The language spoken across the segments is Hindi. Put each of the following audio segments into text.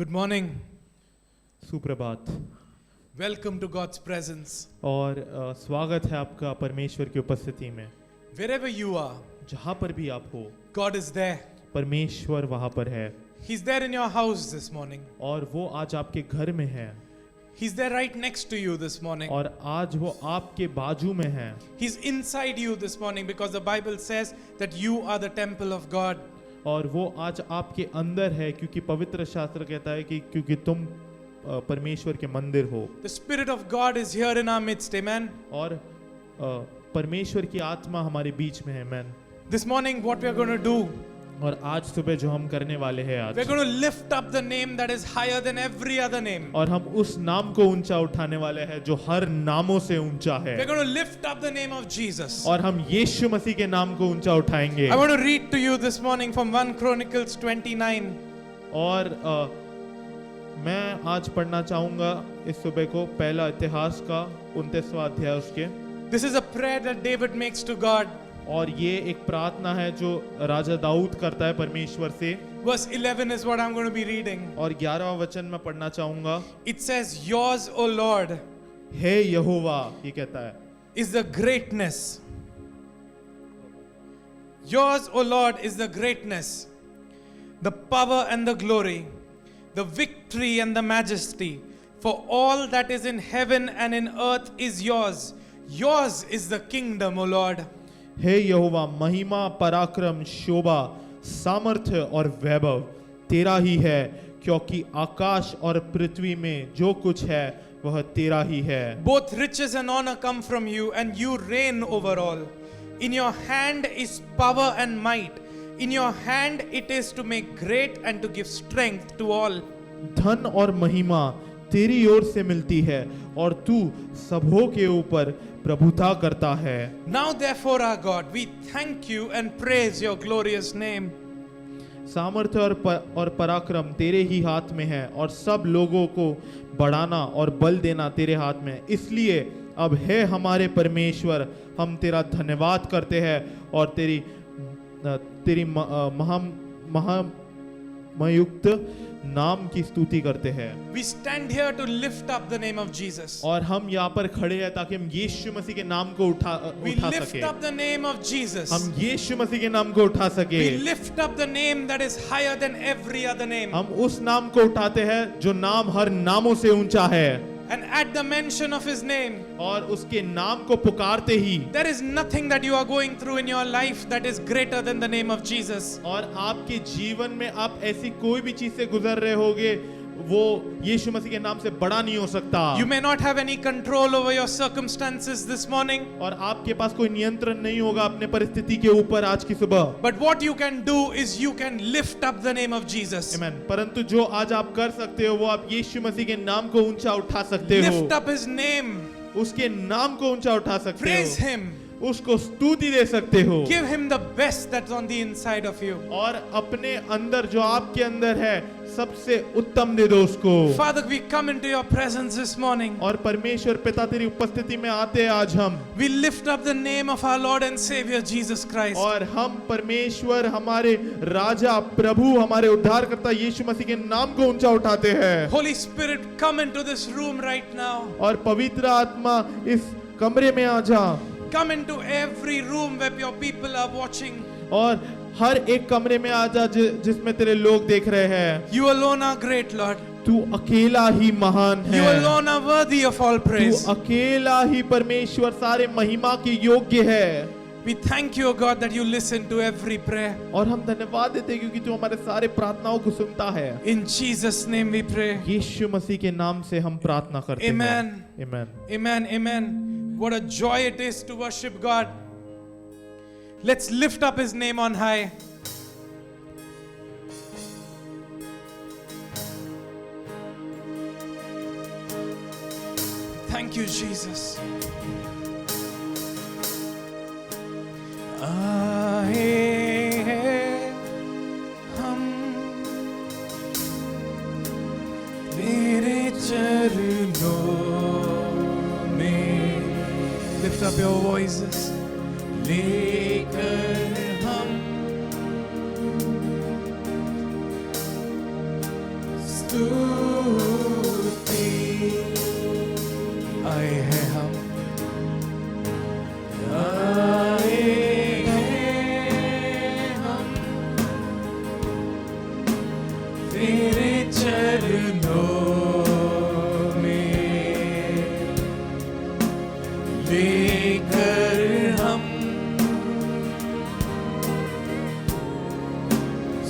Good morning. सुप्रभात Welcome to God's presence. और स्वागत है आपका परमेश्वर की उपस्थिति में। Wherever you are, जहाँ पर भी आप हो, God is there. परमेश्वर वहाँ पर है He's there in your house this morning. और वो आज आपके घर में है He's there right next to you this morning. और आज वो आपके बाजू में है। He's inside you this morning because the Bible says that you are the temple of God. और वो आज आपके अंदर है क्योंकि पवित्र शास्त्र कहता है कि क्योंकि तुम परमेश्वर के मंदिर हो। The Spirit of God is here in our midst. Amen. और परमेश्वर की आत्मा हमारे बीच में है। Man This morning what we are going to do, और आज सुबह जो हम करने वाले हैं आज, we're going to lift up the name that is higher than every other name. और हम उस नाम को ऊंचा उठाने वाले हैं जो हर नामों से ऊंचा है। We're going to lift up the name of Jesus. और हम यीशु मसीह के नाम को ऊंचा उठाएंगे। I want to read to you this morning from 1 Chronicles 29. और मैं आज पढ़ना चाहूंगा इस सुबह को पहला इतिहास का 29वां अध्याय उसके। This is a prayer that David makes to God. और ये एक प्रार्थना है जो राजा दाऊद करता है परमेश्वर से। Verse 11 is what I'm going to be reading. और 11वां वचन में पढ़ना चाहूंगा। It says, yours, O Lord, हे यहोवा, ये कहता है, is the greatness. Yours, O Lord, is the greatness, the power and the glory, the victory and the majesty. For all that is in heaven and in earth is yours. Yours is the kingdom, O Lord. हे यहोवा, महिमा, पराक्रम, शोभा, सामर्थ्य और वैभव तेरा ही है, क्योंकि आकाश और पृथ्वी में जो कुछ है वह तेरा ही है। Both riches and honor come from you, and you reign over all. In your hand is power and might. In your hand it is to make great and to give strength to all. धन और महिमा तेरी ओर से मिलती है और तू सबों के ऊपर प्रभुता करता है। Now therefore our God, we thank you and praise your glorious name. सामर्थ्य और पराक्रम तेरे ही हाथ में है और सब लोगों को बढ़ाना और बल देना तेरे हाथ में है। इसलिए अब है हमारे परमेश्वर, हम तेरा धन्यवाद करते हैं और तेरी महामयुक्त नाम की स्तुति करते हैं। We stand here to lift up the name of Jesus. और हम यहाँ पर खड़े हैं ताकि हम यीशु मसीह के नाम को उठा We lift सके। up the name of Jesus. हम यीशु मसीह के नाम को उठा सके। We lift up the name that is higher than every other name. हम उस नाम को उठाते हैं जो नाम हर नामों से ऊंचा है। And at the mention of his name, और उसके नाम को पुकारते ही there is nothing that you are going through in your life that is greater than the name of Jesus. और आपके जीवन में आप ऐसी कोई भी चीज से गुजर रहे होगे वो यीशु मसीह के नाम से बड़ा नहीं हो सकता। You may not have any control over your circumstances this morning. और आपके पास कोई नियंत्रण नहीं होगा अपने परिस्थिति के ऊपर आज की सुबह। But what you can do is you can lift up the name of Jesus. Amen. परंतु जो आज आप कर सकते हो वो आप यीशु मसीह के नाम को ऊंचा उठा सकते हो। Lift up his name. उसके नाम को ऊंचा उठा सकते Praise हो। him. उसको स्तुति दे सकते हो। Give him the best that's on the inside of you. और अपने अंदर जो आपके अंदर है सबसे उत्तम दे दो उसको। Father, we come into your presence this morning. और परमेश्वर पिता तेरी उपस्थिति में आते हैं आज हम। We lift up the name of our Lord and Savior Jesus Christ. और हम परमेश्वर हमारे राजा प्रभु हमारे उद्धारकर्ता यीशु मसीह के नाम को ऊंचा उठाते हैं। Holy Spirit, come into this room right now. और पवित्र आत्मा इस कमरे में आ जा। Come into every room where your people are watching. और हर एक कमरे में आ जा जिसमें तेरे लोग देख रहे हैं। You alone are great, Lord. तू अकेला ही महान है। You alone are worthy of all praise. तू अकेला ही परमेश्वर सारे महिमा के योग्य है। We thank you, O God, that you listen to every prayer. और हम धन्यवाद देते हैं क्योंकि तू हमारे सारे प्रार्थनाओं को सुनता है। In Jesus' name we pray. यीशु मसीह के नाम से हम प्रार्थना करते हैं। Amen. Amen. Amen. Amen. What a joy it is to worship God. Let's lift up his name on high. Thank you, Jesus. आए हम तेरे चरणों में। Lift up your voices. लेकर हम स्तुति। आए हैं हम, आए हैं हम तेरे चरणों में, लेकर हम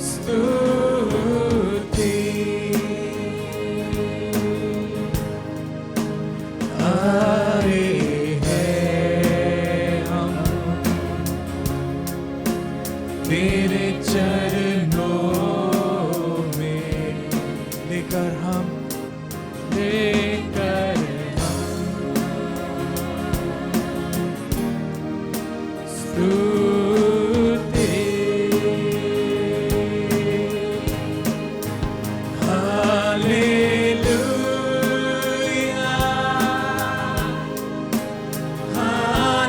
स्तुति। आए हैं हम तेरे चरणों में, लेकर हम स्तुति। Hallelujah, hallelujah.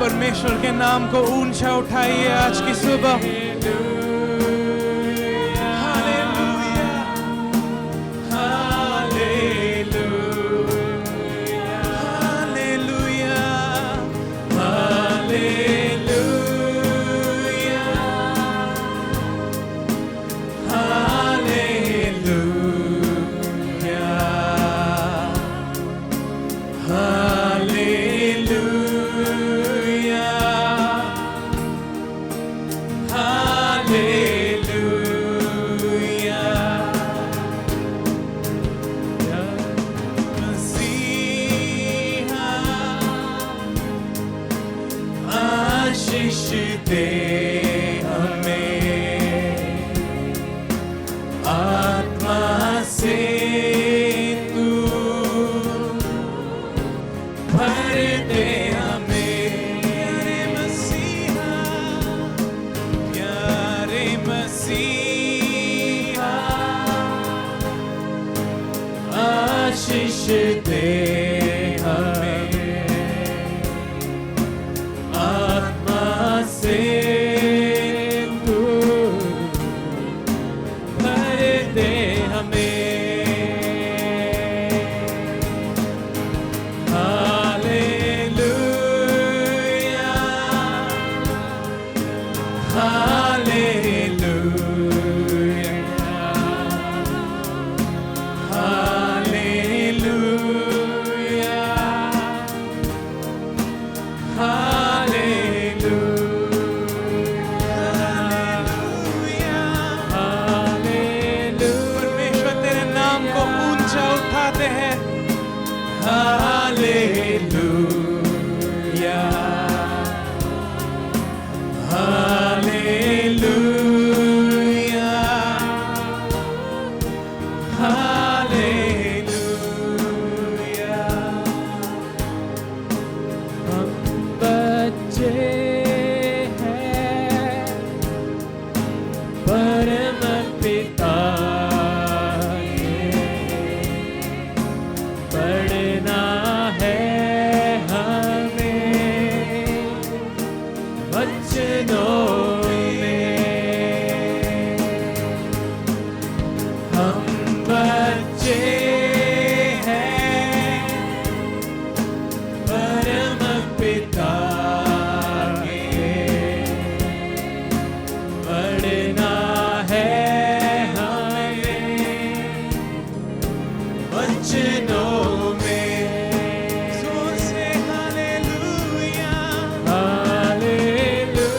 परमेश्वर के नाम को ऊंचा उठाइए आज की सुबह। Hallelujah, hallelujah, hallelujah, hallelujah, hallelujah, hallelujah. मसीहा आशीष दे हमें, आत्मा से तू भर दे हमें। प्यारे मसीहा, प्यारे मसीहा आशीष दे हमें, आत्मा से तू भर दे हमें। Hallelujah, hallelujah, hallelujah, hallelujah, hallelujah. परमेश्वर तेरे नाम को ऊंचा उठाते हैं। Hallelujah, hallelujah, hallelujah. हम बच्चे हैं परम पिता के, पढ़ना है हमें वचनों में। हम बच्चे हैं परम पिता के, पढ़ना है हमें वचनों में। जोर से hallelujah, hallelujah,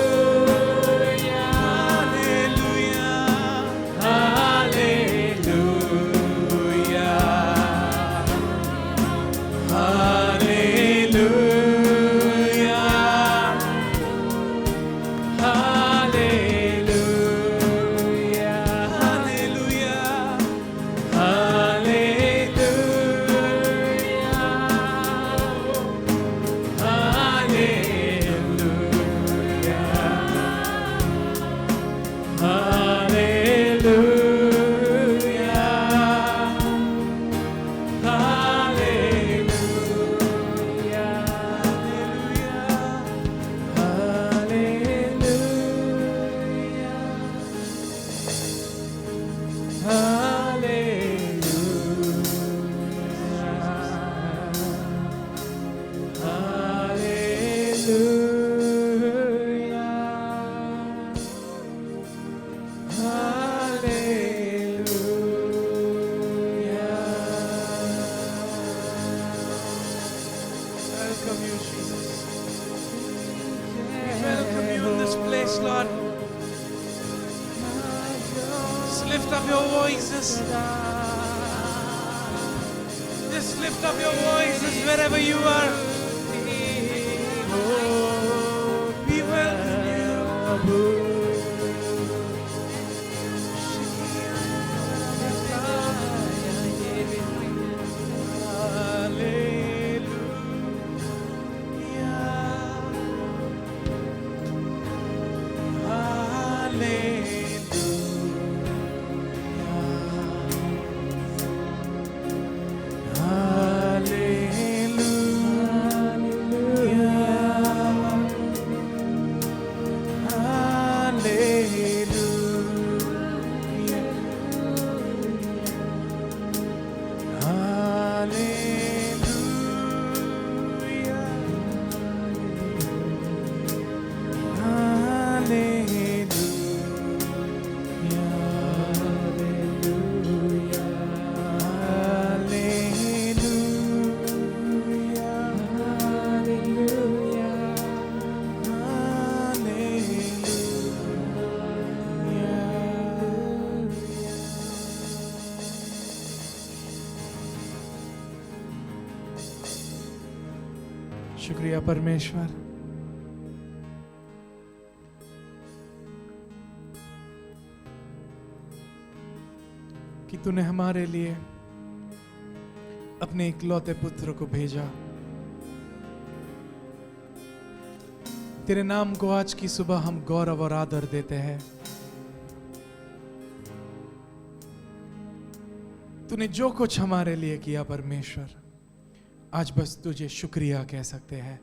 Yes, Lord. Just lift up your voices. Just lift up your voices wherever you are. We welcome you. शुक्रिया परमेश्वर, कि तूने हमारे लिए अपने इकलौते पुत्र को भेजा। तेरे नाम को आज की सुबह हम गौरव और आदर देते हैं। तूने जो कुछ हमारे लिए किया परमेश्वर, आज बस तुझे शुक्रिया कह सकते हैं।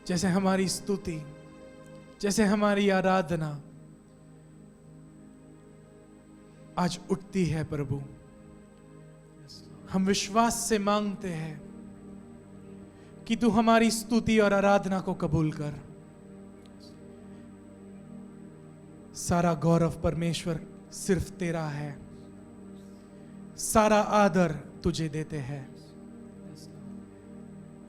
जैसे हमारी स्तुति, जैसे हमारी आराधना आज उठती है प्रभु, हम विश्वास से मांगते हैं कि तू हमारी स्तुति और आराधना को कबूल कर। सारा गौरव परमेश्वर सिर्फ तेरा है, सारा आदर तुझे देते हैं।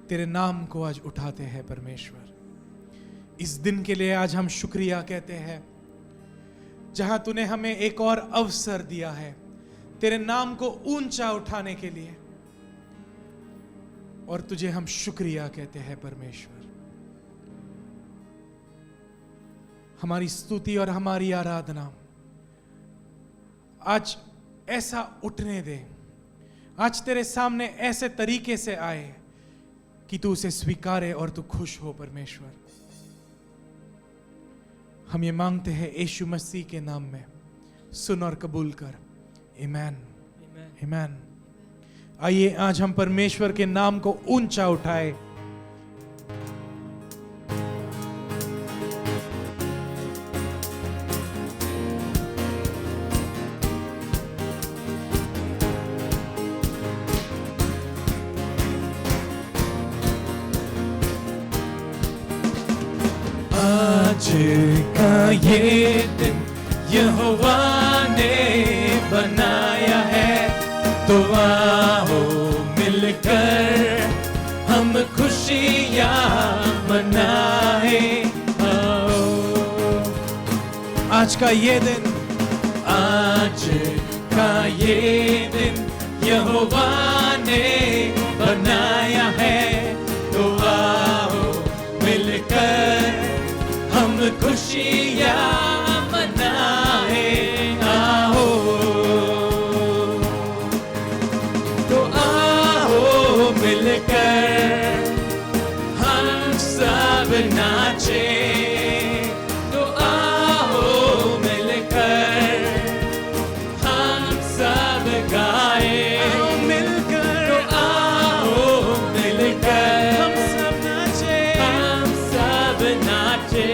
तेरे नाम को आज उठाते हैं परमेश्वर। इस दिन के लिए आज हम शुक्रिया कहते हैं, जहां तूने हमें एक और अवसर दिया है तेरे नाम को ऊंचा उठाने के लिए, और तुझे हम शुक्रिया कहते हैं परमेश्वर। हमारी स्तुति और हमारी आराधना आज ऐसा उठने दे, आज तेरे सामने ऐसे तरीके से आए कि तू उसे स्वीकारे और तू खुश हो परमेश्वर। हम ये मांगते हैं यीशु मसीह के नाम में, सुन और कबूल कर। आमीन, आमीन। आइए आज हम परमेश्वर के नाम को ऊंचा उठाए। आज का ये दिन यहोवा ने बनाया है, तो आओ मिलकर हम खुशियाँ मनाए। आओ आज का ये दिन, आज का ये दिन यहोवा ने बनाया है, तो आओ मिलकर हम खुशियाँ मनाए। आओ तो आओ मिलकर हम सब नाचे, तो आओ मिलकर हम सब गाए। आओ मिलकर, तो आओ मिलकर हम सब नाचे, हम सब नाचे।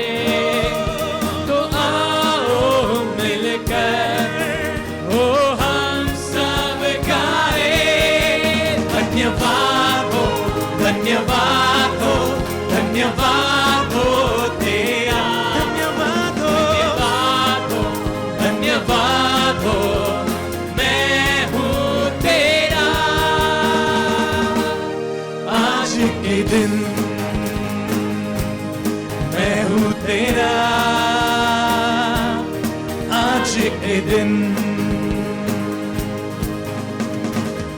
धन्यवाद हो, धन्यवाद हो तेरा, धन्यवाद हो, धन्यवाद हो, धन्यवाद हो, मैं हूँ तेरा। आज के दिन हूँ तेरा आज के दिन।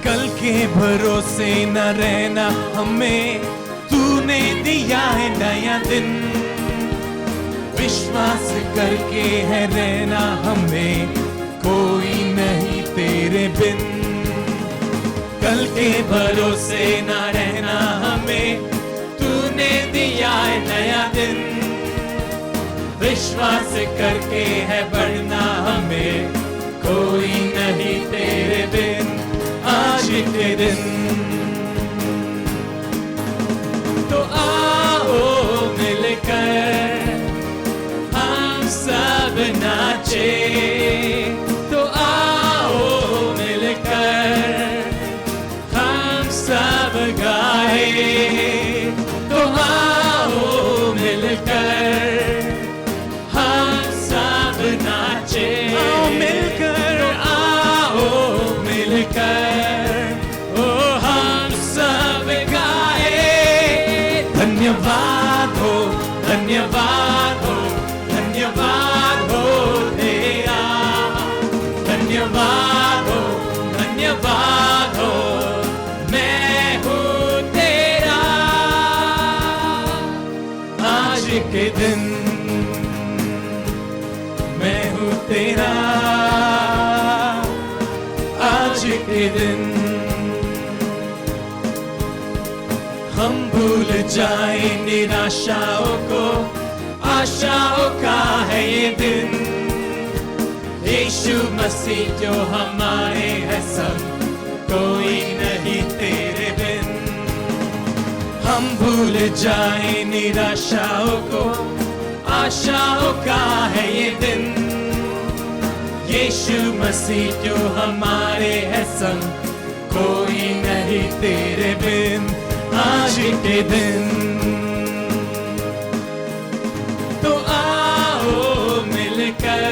कल के भरोसे न रहना हमें, तूने दिया है नया दिन। विश्वास करके है रहना हमें, कोई नहीं तेरे बिन। कल के भरोसे न रहना हमें, तूने दिया है नया दिन। विश्वास करके है बढ़ना हमें, कोई नहीं तेरे बिन आज के दिन। तो आओ मिलकर हम सब नाचे, तो आओ मिलकर हम सब गाए, तो आओ मिलकर हम सब नाचे। आओ मिलकर, आओ मिलकर ओ हम सब गाए। धन्यवाद हो, धन्यवाद हो, धन्यवाद हो तेरा। धन्यवाद हो, धन्यवाद हो, मैं हूँ तेरा आज के दिन। मैं हूँ तेरा आज के दिन। हम भूल जाए निराशाओं को, आशाओं का है ये दिन। यीशु मसीह जो हमारे है संग, कोई नहीं तेरे बिन। हम भूल जाए निराशाओं को, आशाओं का है ये दिन। यीशु मसीह जो हमारे है संग, कोई नहीं तेरे बिन आज के दिन। तो आओ मिलकर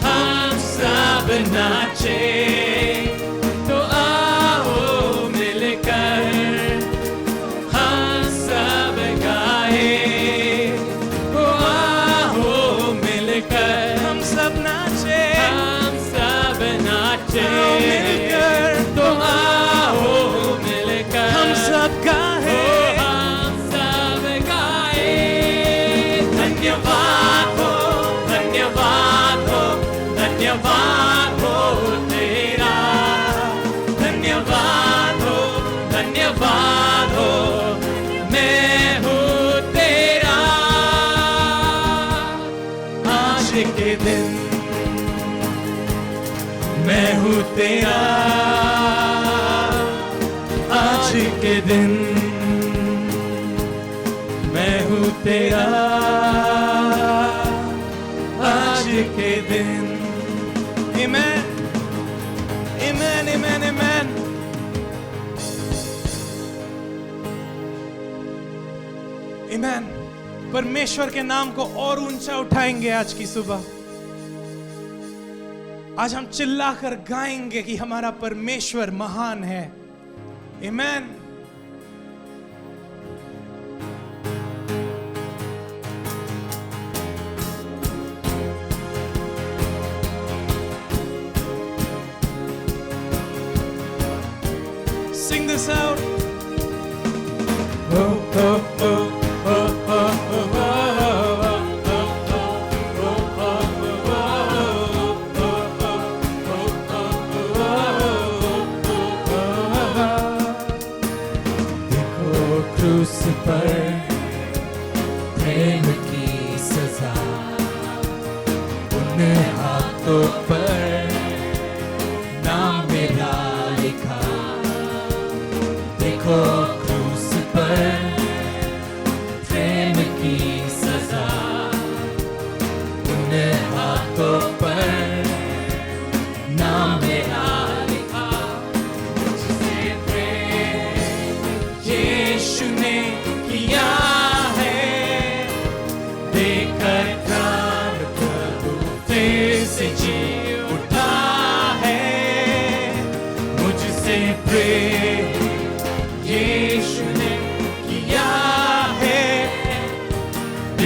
हम सब नाचे, तो आओ मिलकर हम सब गाए, तो आओ मिलकर हम सब नाचे, हम सब नाचे। आओ मिलकर, तो आओ मिलकर हम सब गाए, हम सब गाए। धन्यवाद हो, धन्यवाद हो, धन्यवाद हो तेरा। धन्यवाद हो, धन्यवाद हो, मैं हूँ तेरा आज के दिन। मैं हूँ तेरा आज के दिन। मैं हूँ तेरा आज के दिन। Amen. Amen, amen, amen. Amen. परमेश्वर के नाम को और ऊंचा उठाएंगे आज की सुबह। आज हम चिल्लाकर गाएंगे कि हमारा परमेश्वर महान है। Amen. Sing this out. Oh, oh, oh, oh, oh, oh,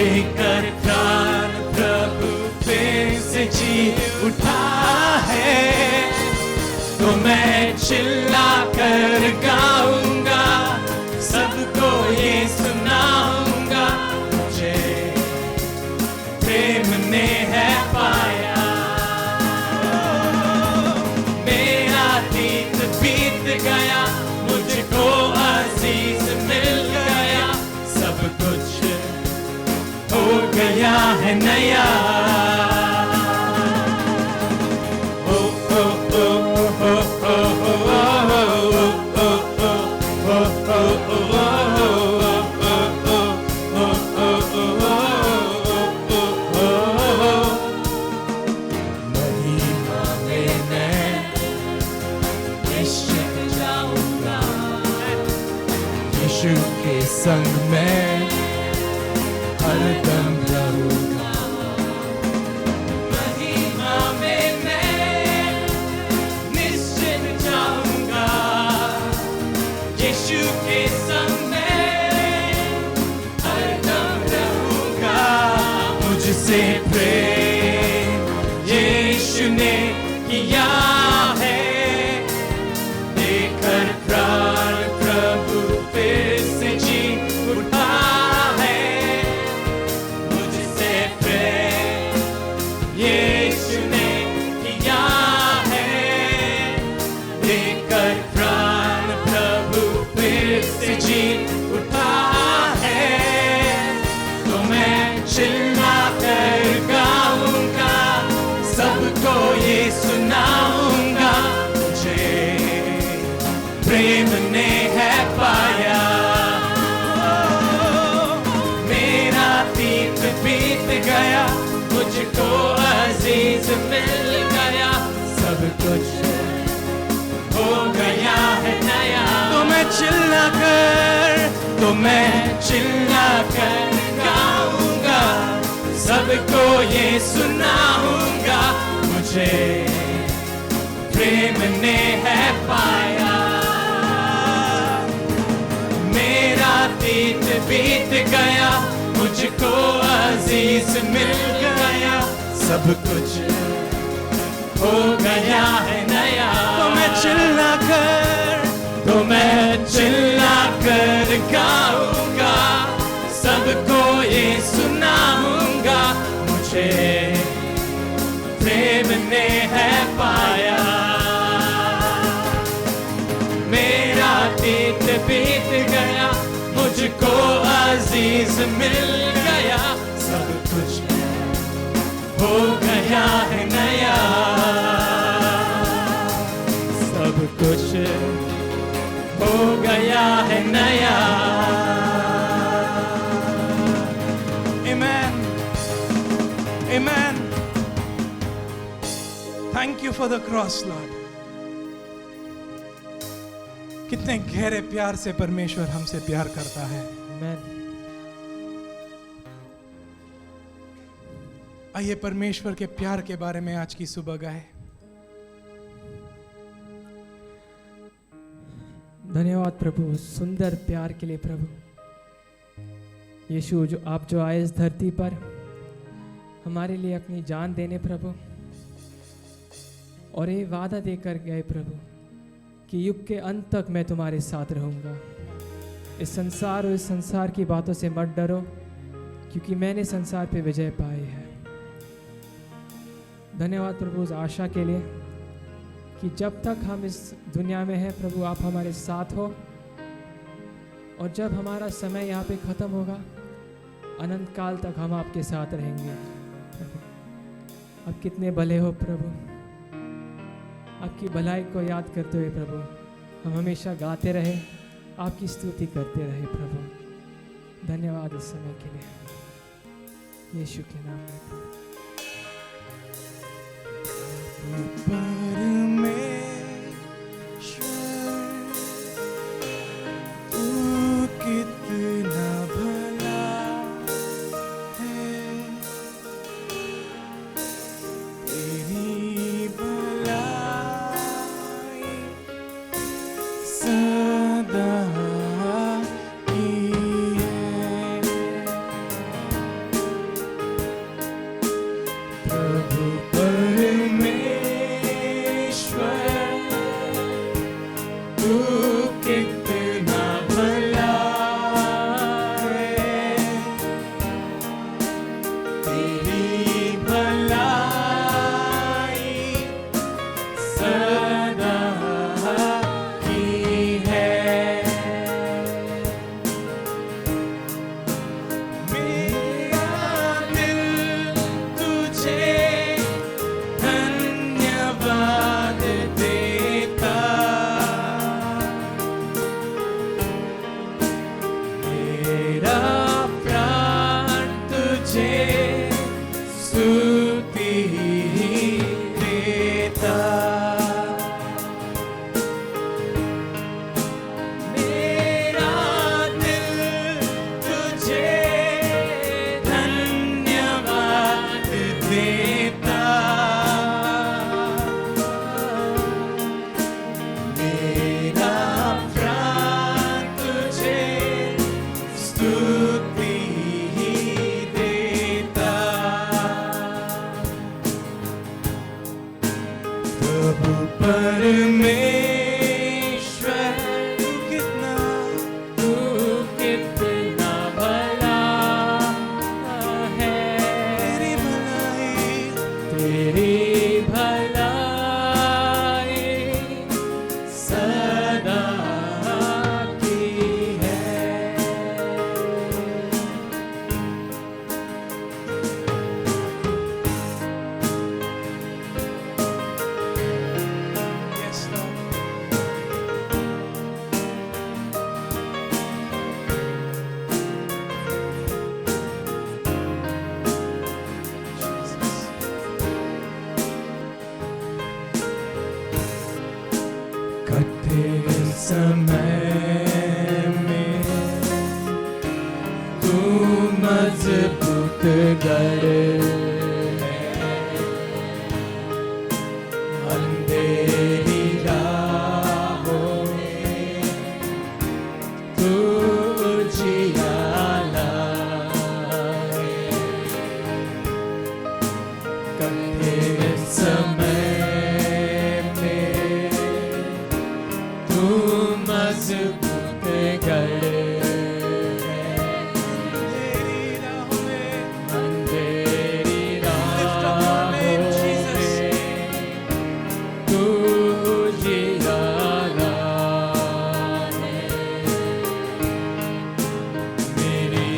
देकर प्राण प्रभु फिर से जी उठा है, तो मैं चिल्ला कर गाऊंगा, सबको ये सुनाऊंगा, मुझे प्रेम ने है पाया। मेरा अतीत बीत गया, मुझको अजीज मिल गया, सब कुछ हो गया है नया। संग में हरदम रहूंगा, महिमा में मैं निश्चित जाऊंगा, यीशु के संग में हरदम रहूंगा। मुझसे प्रेम यीशु ने किया है, देकर प्राण प्रभु फिर से जी उठा है, मुझसे प्रेम यीशु ने किया है, देकर प्राण प्रभु फिर से जी उठा है, तो मैं चिल्ला कर गाऊंगा, सबको ये सुनाऊंगा, मुझे प्रेम ने है पाया। मेरा अतीत बीत गया, मुझको अजीज मिल गया, सब कुछ हो गया है नया। तो मैं चिल्ला कर गाऊंगा, सबको ये सुनाऊंगा, मुझे प्रेम ने है पाया। मेरा अतीत बीत गया, मुझको अजीज मिल गया, सब कुछ हो गया है नया। तो मैं चिल्ला कर गाऊंगा, सबको ये सुनाऊंगा, मुझे प्रेम ने है पाया। मेरा अतीत बीत गया, मुझको अजीज मिल गया, सब कुछ हो गया है नया, सब कुछ हो गया है नया। Amen. Amen. Thank you for the cross, Lord. कितने गहरे प्यार से परमेश्वर हमसे प्यार करता है। आमेन। आइए परमेश्वर के प्यार के बारे में आज की सुबह गाए। धन्यवाद प्रभु सुंदर प्यार के लिए। प्रभु यीशु जो आप आए इस धरती पर हमारे लिए अपनी जान देने प्रभु, और ये वादा देकर गए प्रभु कि युग के अंत तक मैं तुम्हारे साथ रहूँगा। इस संसार और इस संसार की बातों से मत डरो, क्योंकि मैंने संसार पे विजय पाई है। धन्यवाद प्रभु उस आशा के लिए कि जब तक हम इस दुनिया में हैं प्रभु आप हमारे साथ हो, और जब हमारा समय यहाँ पे ख़त्म होगा अनंत काल तक हम आपके साथ रहेंगे। अब कितने भले हो प्रभु, आपकी भलाई को याद करते हुए प्रभु हम हमेशा गाते रहे, आपकी स्तुति करते रहे प्रभु। धन्यवाद इस समय के लिए यीशु के नाम में। कितना भला है, तेरी भलाई सदा की है। समय में तू मजबूत गढ़ अंधेरी राहों में तू उजियाला कठिन समय में तू मजबूत गढ़ अंधेरी राहों में तू उजियाला मेरी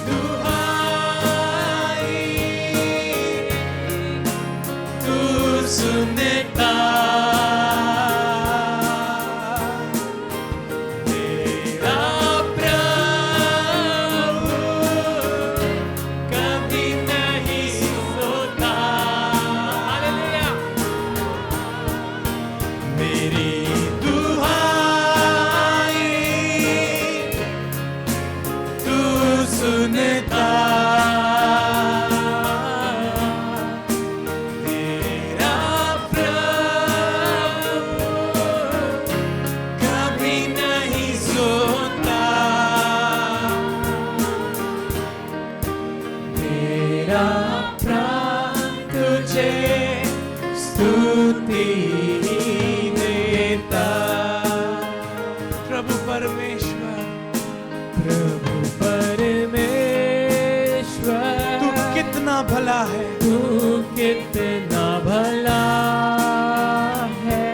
दुहाई तू सुनता मेरा प्रभु कभी नहीं सोता हालेलुया मेरी दुहाई तू सुनता मेरा प्रभु कभी नहीं सोता मेरा प्राण तुझे स्तुति देता प्रभु परमेश्वर, प्रभु परमेश्वर तू कितना भला है, तू कितना भला है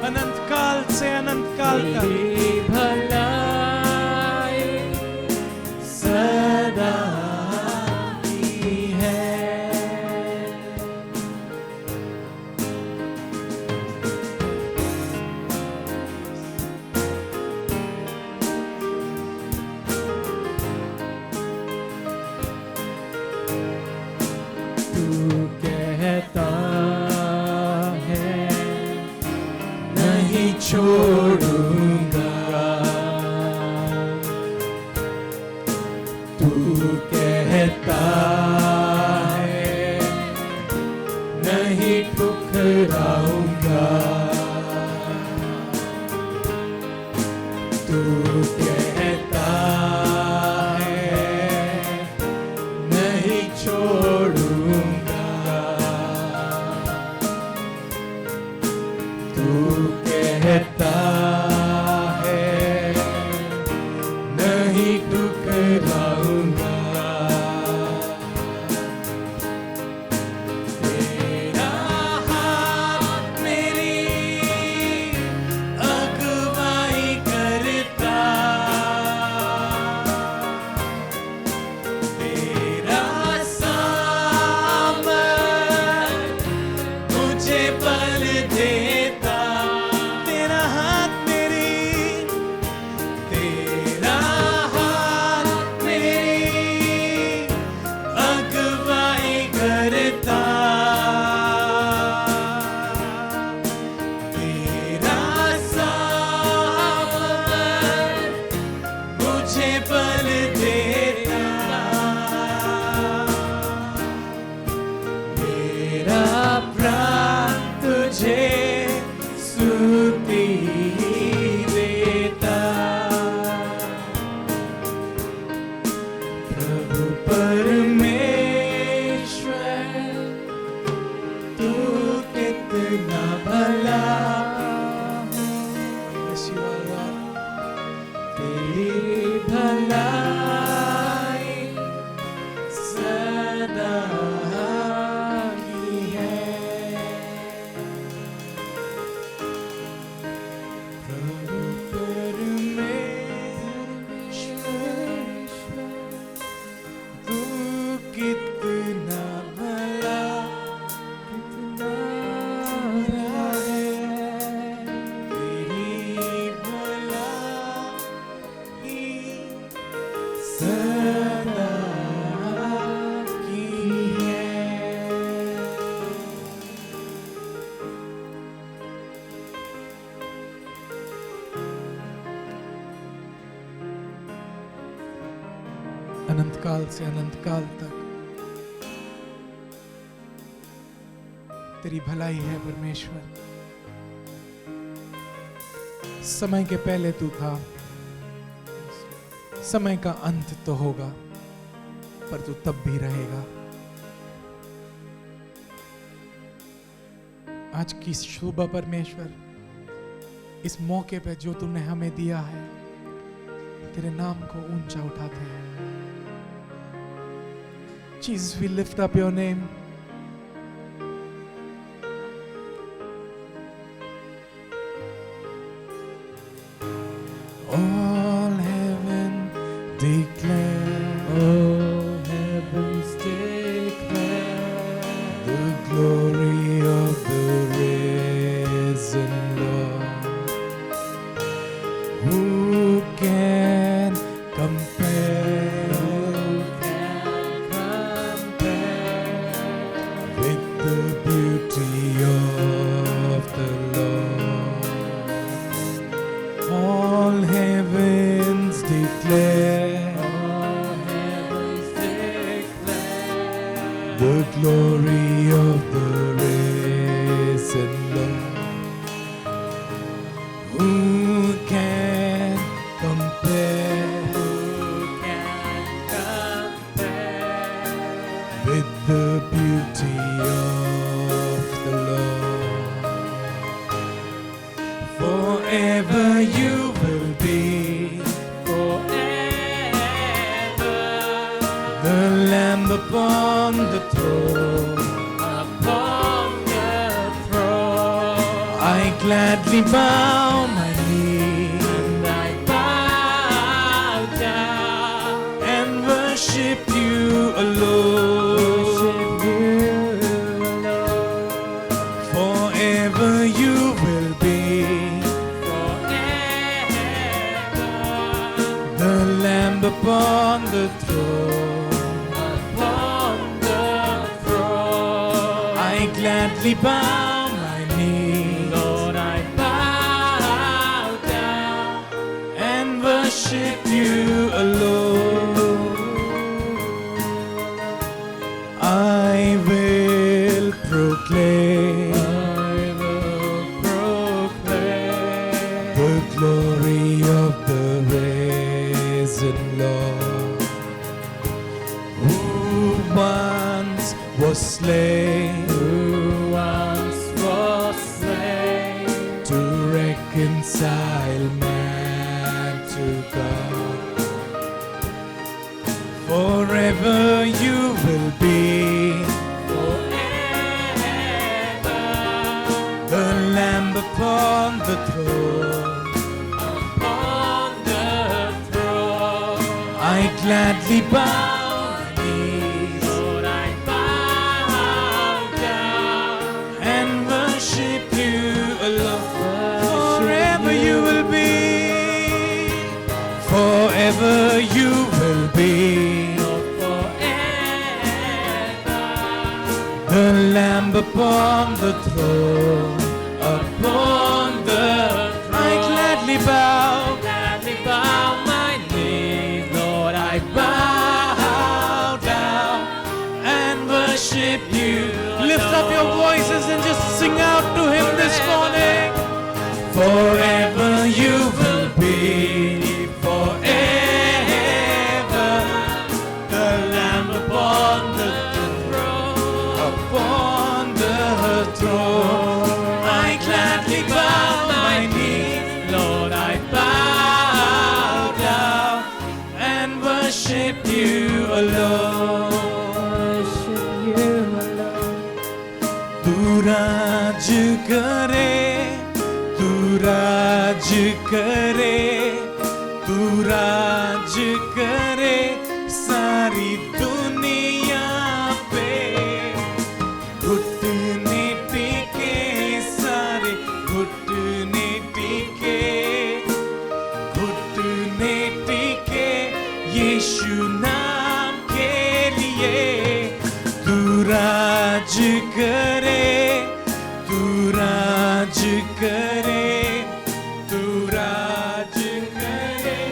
अनंत काल से अनंत काल तक तेरी भलाई सदा की है तू कहता है नहीं छोड़ूंगा तू कहता है नहीं ठुकराऊंगा तू कहता है नहीं छोड़ूंगा तू कहता है नहीं ठुकराऊंगा तेरा हाथ मेरी अगुवाई करता तेरा सामर्थ मुझे बल देता तेरा हाथ मेरी तेरा हाथ मेरी अगुवाई करता तेरा सामर्थ मुझे बल देता मेरा प्राण तुझे स्तुति देता प्रभु परमेश्वर तू कितना भला Bless you, our Lord. तेरी भलाई सदा की है प्रभु परमेश्वर तू अनंत काल से अनंत काल तक तेरी भलाई है परमेश्वर। समय के पहले तू था, समय का अंत तो होगा पर तू तब भी रहेगा। आज की सुबह परमेश्वर, इस मौके पे जो तूने हमें दिया है, तेरे नाम को ऊंचा उठाते हैं। Jesus, we lift up your name. All heaven declare, all heavens declare the glory of the risen Lord. Who can compare with the beauty of the Lord? All heavens declare all heavens declare the glory of the risen Lord. Who can compare with the beauty of the Lord? Forever you will be forever the Lamb upon the throne. upon the throne, I gladly bow my knee and I bow down, and worship you alone. worship you alone. Forever you will be Forever the Lamb upon the throne. upon the throne, I gladly bow my knee Lord, I bow down and worship you alone. I will proclaim I will proclaim the glory of the risen Lord, who once was slain who once was slain to reconcile man to God. Forever you will be forever the Lamb upon the throne. upon the throne. I gladly bow my knees Lord, I bow down and worship you alone. Forever you will be, forever you will be the Lamb upon the throne. Upon the I gladly bow, gladly bow my knees, Lord, I bow down and worship you. Lift up your voices and just sing out to him this morning. Forever you will be, forever the Lamb upon the throne. Upon the throne, I gladly bow my knees, Lord, I bow down and worship you alone. worship you alone. तू राज करे, तू राज करे, तू राज करे सारी दुनिया पे। घुटने टिके सारे घुटने टिके, घुटने टिके यीशु नाम के लिए। तू राज करे, तू राज करे, तू राज करे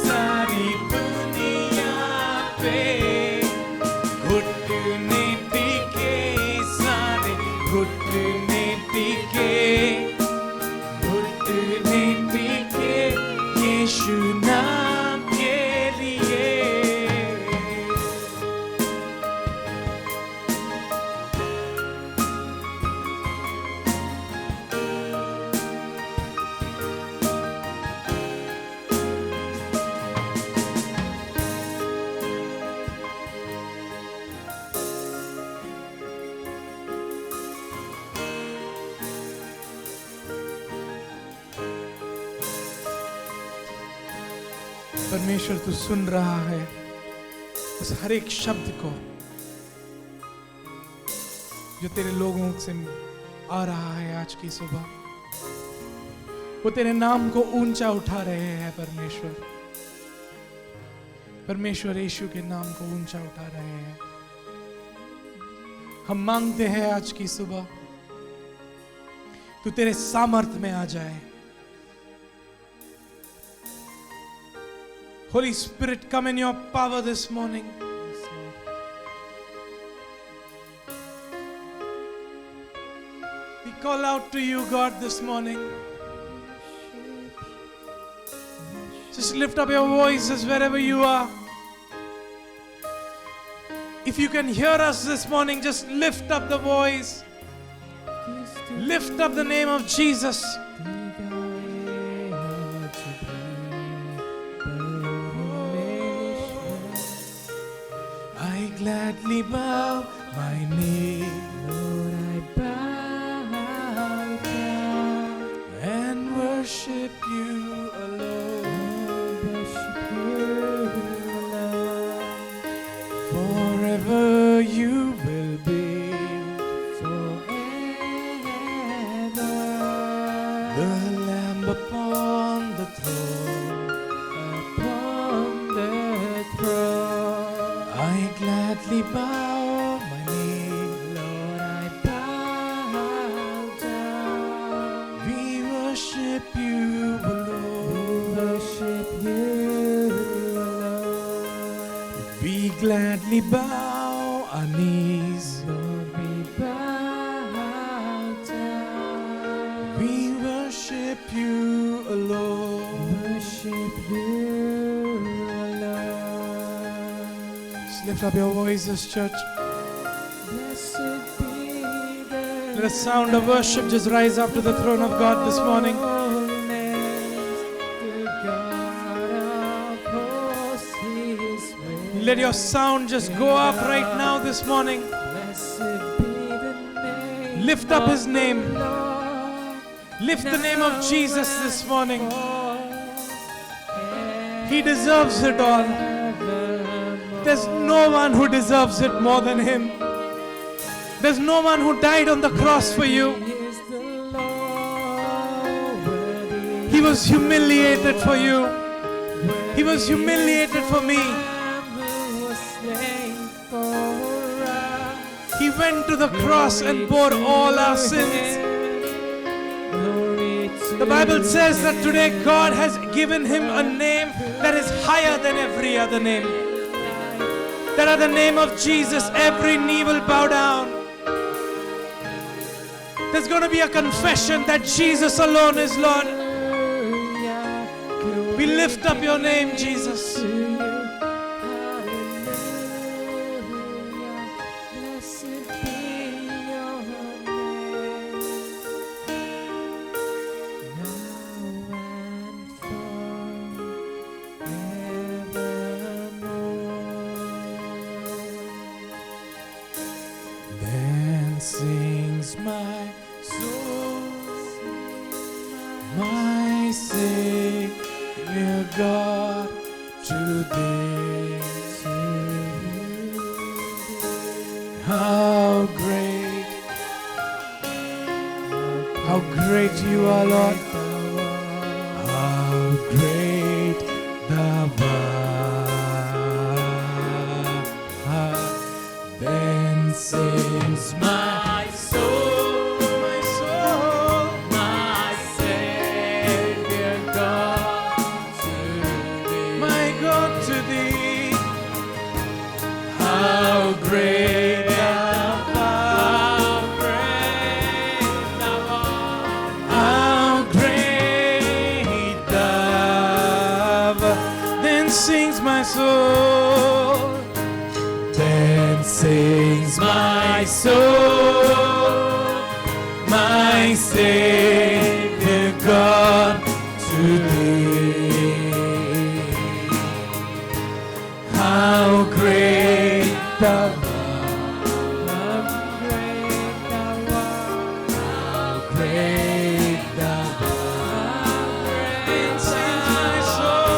सारी दुनिया पे। परमेश्वर तू सुन रहा है उस हर एक शब्द को जो तेरे लोगों से आ रहा है आज की सुबह। वो तेरे नाम को ऊंचा उठा रहे हैं परमेश्वर। परमेश्वर यीशु के नाम को ऊंचा उठा रहे हैं। हम मांगते हैं आज की सुबह तू तेरे सामर्थ में आ जाए। Holy Spirit, come in your power this morning. We call out to you, God, this morning. Just lift up your voices wherever you are. If you can hear us this morning, just lift up the voice. Lift up the name of Jesus. I gladly bow my knee, Lord, I bow down, and worship you alone. worship you alone. Forever you will be Forever, the Lamb upon the throne. upon the throne. I gladly bow my knee. Lord, I bow down. We worship you alone. Worship you alone. We gladly bow our knees. Lord, we bow down. We worship you alone. Worship you alone. Just lift up your voices, church. Blessed be the Let the sound of worship just rise up to the throne of God this morning. Let your sound just go up right now this morning. Lift up his name. Lift the name of Jesus this morning. He deserves it all. There's no one who deserves it more than him. There's no one who died on the cross for you. He was humiliated for you. He was humiliated for me. He went to the cross and bore all our sins. The Bible says that today God has given him a name that is higher than every other name. That at the name of Jesus, every knee will bow down. There's going to be a confession that Jesus alone is Lord. We lift up your name, Jesus. Then sings my soul, my Savior God, to thee. How great you are, Lord. How great thou art. Then sings my soul, My Savior God, to thee. my God, to thee. How great thou art. How great thou art. Then sings my soul. Then sings my soul, my Savior God, to thee. How great thou art. How great thou art. Then sings my soul.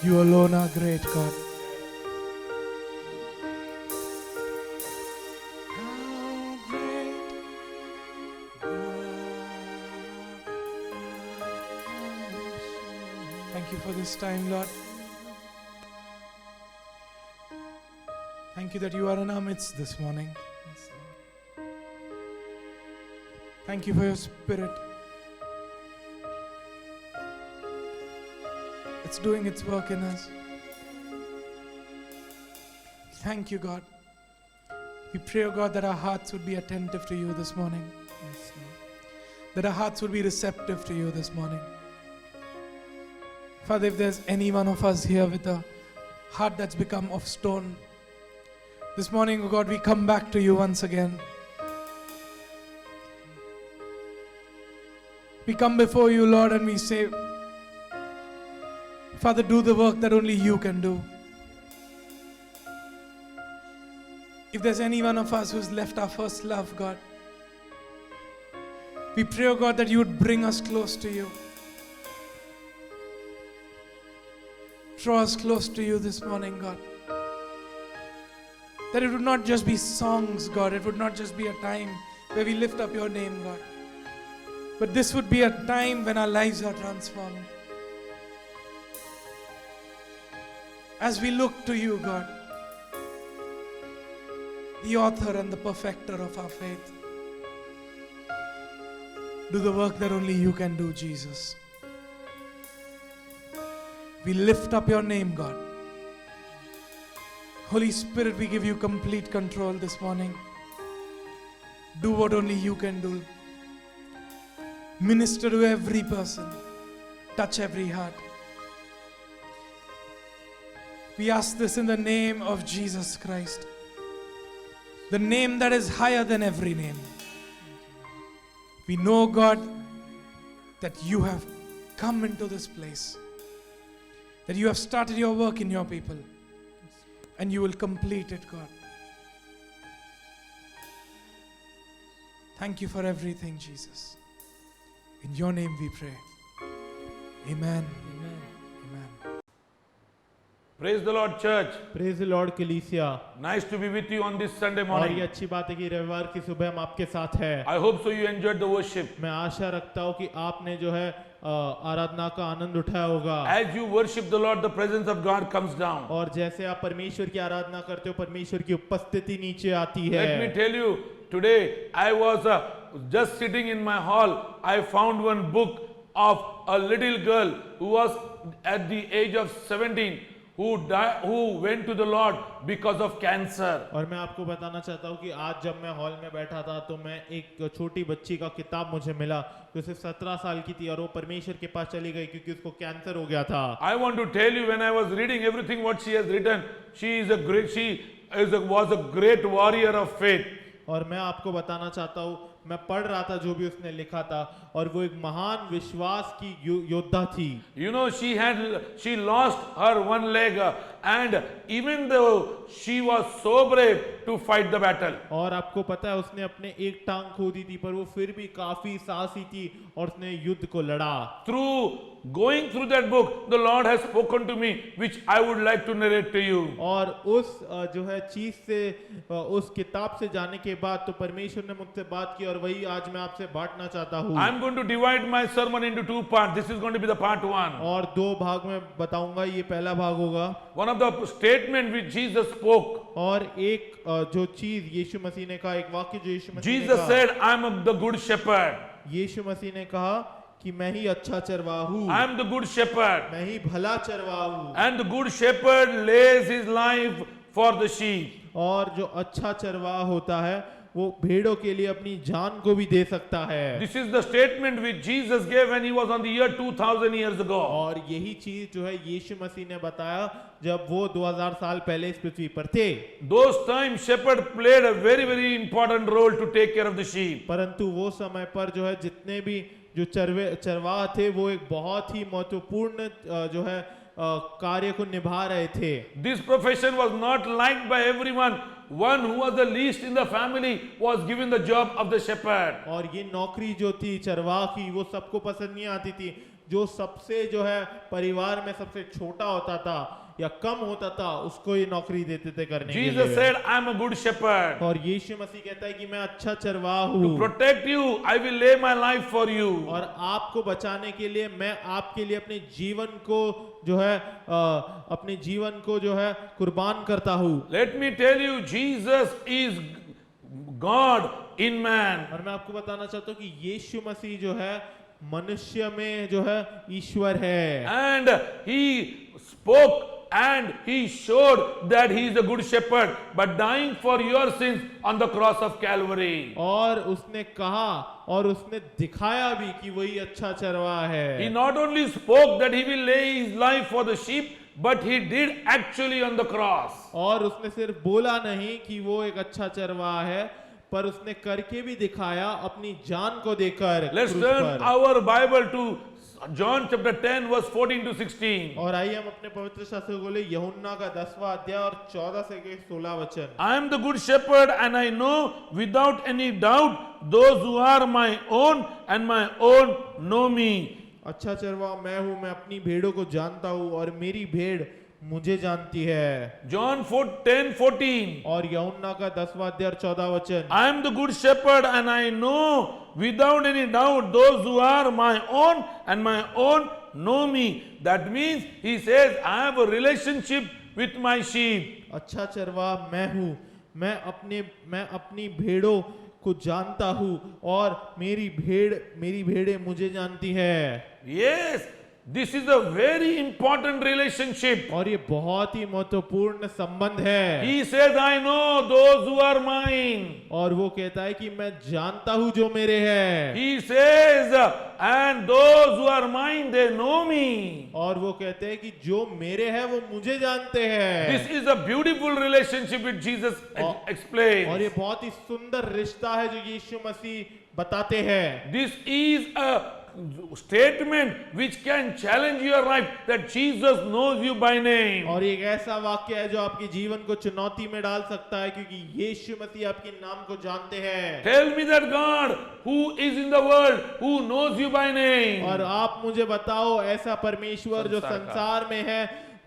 You alone are great, God. How great Thank you for this time, Lord. Thank you that you are in our midst this morning. Thank you for your spirit. It's doing its work in us. Thank you, God. We pray, oh God, that our hearts would be attentive to you this morning. That our hearts would be receptive to you this morning. Father, if there's any one of us here with a heart that's become of stone, this morning, oh God, we come back to you once again. We come before you, Lord, and we say, Father, do the work that only you can do. If there's any one of us who's left our first love, God, we pray, oh God, that you would bring us close to you. Draw us close to you this morning, God. That it would not just be songs, God. It would not just be a time where we lift up your name, God. But this would be a time when our lives are transformed. As we look to you, God, the author and the perfecter of our faith, do the work that only you can do, Jesus. We lift up your name, God. Holy Spirit, we give you complete control this morning. Do what only you can do. Minister to every person. Touch every heart. We ask this in the name of Jesus Christ. The name that is higher than every name. We know, God, that you have come into this place. That you have started your work in your people. And you will complete it, God. Thank you for everything, Jesus. In your name we pray. Amen. Amen. Praise the Lord, church. Praise the Lord कलीसिया। Nice to be with you on this Sunday और ये morning. अच्छी बात है कि रविवार की सुबह हम आपके साथ हैं। I hope so you enjoyed the worship. मैं आशा रखता हूँ कि आपने जो है आराधना का आनंद उठाया होगा। As you worship the Lord, the presence of God comes down. और जैसे आप परमेश्वर की आराधना करते हो, परमेश्वर की उपस्थिति नीचे आती है। Let me tell you, today I was just sitting in my hall. I found one book of a little girl who was at the age of 17. Who went to the Lord because of cancer. और मैं आपको बताना चाहता हूँ कि आज जब मैं हॉल में बैठा था तो मैं एक छोटी बच्ची का किताब मुझे मिला जो सिर्फ 17 साल की थी और वो परमेश्वर के पास चली गई क्योंकि उसको कैंसर हो गया था। I want to tell you, when I was reading everything what she has written, was a great warrior of faith. और मैं आपको बताना चाहता हूँ, मैं पढ़ रहा था जो भी उसने लिखा था और वो एक महान विश्वास की योद्धा थी। You know, she lost her one leg and even though she was so brave to fight the battle. और आपको पता है उसने अपने एक टांग खो दी थी पर वो फिर भी काफी साहसी थी और उसने युद्ध को लड़ा। Going through that book, the Lord has spoken to me, which I would like to narrate to you. और उस जो है चीज से, उस किताब से जाने के बाद तो परमेश्वर ने मुझसे बात की और वही आज मैं आपसे बांटना चाहता हूँ। I'm going to divide my sermon into two parts. This is going to be the part one. और दो भाग में बताऊंगा, ये पहला भाग होगा। One of the statement which Jesus spoke. और एक जो चीज यीशु मसीह ने कहा, एक वाक्य जो यीशु मसीह ने Jesus कहा, said, "I am the good shepherd." यीशु मसीह ने कहा कि मैं ही अच्छा चरवाहा हूँ, I am the good shepherd. मैं ही भला चरवाहा हूँ। And the good shepherd lays his life for the sheep. और जो अच्छा चरवाहा होता है वो भेड़ों के लिए अपनी जान को भी दे सकता है। This is the statement which Jesus gave when he was on the year 2000 years ago. और यही चीज जो है यीशु मसीह ने बताया जब वो 2000 साल पहले इस पृथ्वी पर थे। Those times shepherd played a very very important role to take care of the sheep. परंतु वो समय पर जो है जितने भी जो चरवाहा थे वो एक बहुत ही महत्वपूर्ण जो है कार्य को निभा रहे थे। This profession was not liked by everyone. One who was the least in the family was given the job of the shepherd. और ये नौकरी जो थी चरवाहा की वो सबको पसंद नहीं आती थी। जो सबसे जो है परिवार में सबसे छोटा होता था या कम होता था उसको ये नौकरी देते थे करने के Jesus लिए। said, I am a good shepherd. और यीशु मसीह कहता है कि मैं अच्छा चरवाहा To हूँ protect you, I will lay my life for you. और आपको बचाने के लिए मैं आपके लिए अपने जीवन को जो है अपने जीवन को जो है कुर्बान करता हूँ। Let me tell you, Jesus is God in man. और मैं आपको बताना चाहता हूँ कि यीशु मसीह जो है मनुष्य में जो है ईश्वर है And he spoke and he showed that he is a good shepherd, but dying for your sins on the cross of Calvary. और उसने कहा और उसने दिखाया भी कि वही अच्छा चरवाहा He है। not only spoke that he will lay his life for the sheep, but he did actually on the cross. और उसने सिर्फ बोला नहीं कि वो एक अच्छा चरवाहा है, पर उसने करके भी दिखाया अपनी जान को देकर Let's क्रूस turn पर। our Bible to John chapter 10 verse 14 to 16. और आइए हम अपने पवित्र शास्त्र को ले यूहन्ना का 10वां अध्याय और 14 से 16 वचन। I am the good shepherd and I know without any doubt those who are my own and my own know me. अच्छा चरवाहा मैं हूँ, मैं अपनी भेड़ों को जानता हूँ और मेरी भेड़ मुझे जानती है। John 10:14. और यूहन्ना का 10वां अध्याय और 14 वचन। I am the good shepherd and I know without any doubt those who are my own and my own know me. That means he says I have a relationship with my sheep. अच्छा चरवाहा मैं हूँ, मैं अपनी भेड़ों को जानता हूँ और मेरी भेड़ें मुझे जानती है। Yes, this is a very important relationship. और ये बहुत ही महत्वपूर्ण संबंध है। He says I know those who are mine. और वो कहता है कि मैं जानता हूँ जो मेरे हैं। He says and those who are mine they know me. और वो कहते हैं कि जो मेरे हैं वो मुझे जानते हैं। This is a beautiful relationship which Jesus और explains. ये बहुत ही सुंदर रिश्ता है जो यीशु मसीह बताते हैं। This is a statement which can challenge your life that Jesus knows you by name. और एक ऐसा वाक्य है जो आपके जीवन को चुनौती में डाल सकता है क्योंकि यीशु मसीह आपके नाम को जानते हैं। Tell me that God who is in the world who knows you by name. और आप मुझे बताओ ऐसा परमेश्वर जो संसार में है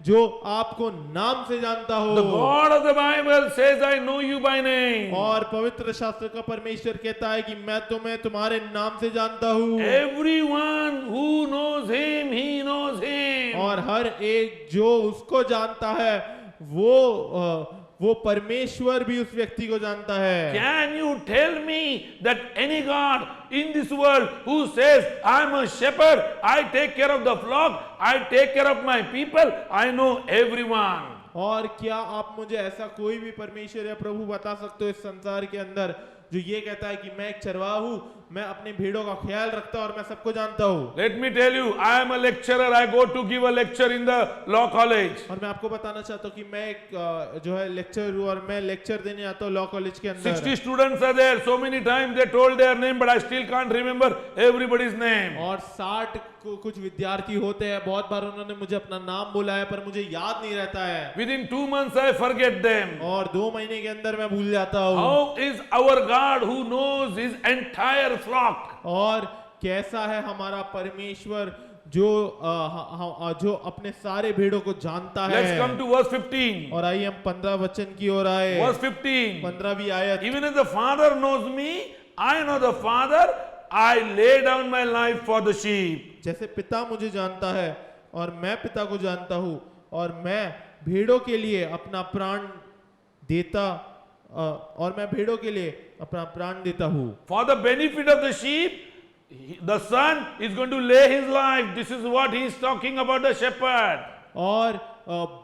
जो आपको नाम से जानता हो। The God of the Bible says I know you by name. और पवित्र शास्त्र का परमेश्वर कहता है कि मैं तुम्हें तुम्हारे नाम से जानता हूँ। Everyone who knows him, he knows him. और हर एक जो उसको जानता है वो परमेश्वर भी उस व्यक्ति को जानता है। Can you tell me that any God in this world who says I am a shepherd, I take care of the flock, I take care of my people, I know everyone. और क्या आप मुझे ऐसा कोई भी परमेश्वर या प्रभु बता सकते हो इस संसार के अंदर जो ये कहता है कि मैं एक चरवाहा हूँ, मैं अपने भेड़ों का ख्याल रखता हूँ और मैं सबको जानता हूँ। Let me tell you, I am a lecturer. I go to give a lecture in the law college. और मैं आपको बताना चाहता हूँ कि मैं एक जो है लेक्चर हूँ और मैं लेक्चर देने आता हूँ लॉ कॉलेज के अंदर। 60 students are there. So many times they told their name, but I still can't remember everybody's name. और 60 कुछ विद्यार्थी होते हैं, बहुत बार उन्होंने मुझे अपना नाम बोला है पर मुझे याद नहीं रहता है। Within 2 months I forget them. और 2 महीने के अंदर मैं भूल जाता हूँ। How is our God who knows his entire flock? और कैसा है हमारा परमेश्वर जो अपने सारे भेड़ों को जानता है। Let's come to verse 15. और आइए हम 15 वचन की ओर आए। Verse 15. 15वीं आयत। Even as the Father knows me, I know the Father. I lay down my life for the sheep. जैसे पिता मुझे जानता है और मैं पिता को जानता हूँ और मैं भेड़ों के लिए अपना प्राण देता हूँ। For the benefit of the sheep, the son is going to lay his life. This is what he is talking about the shepherd. और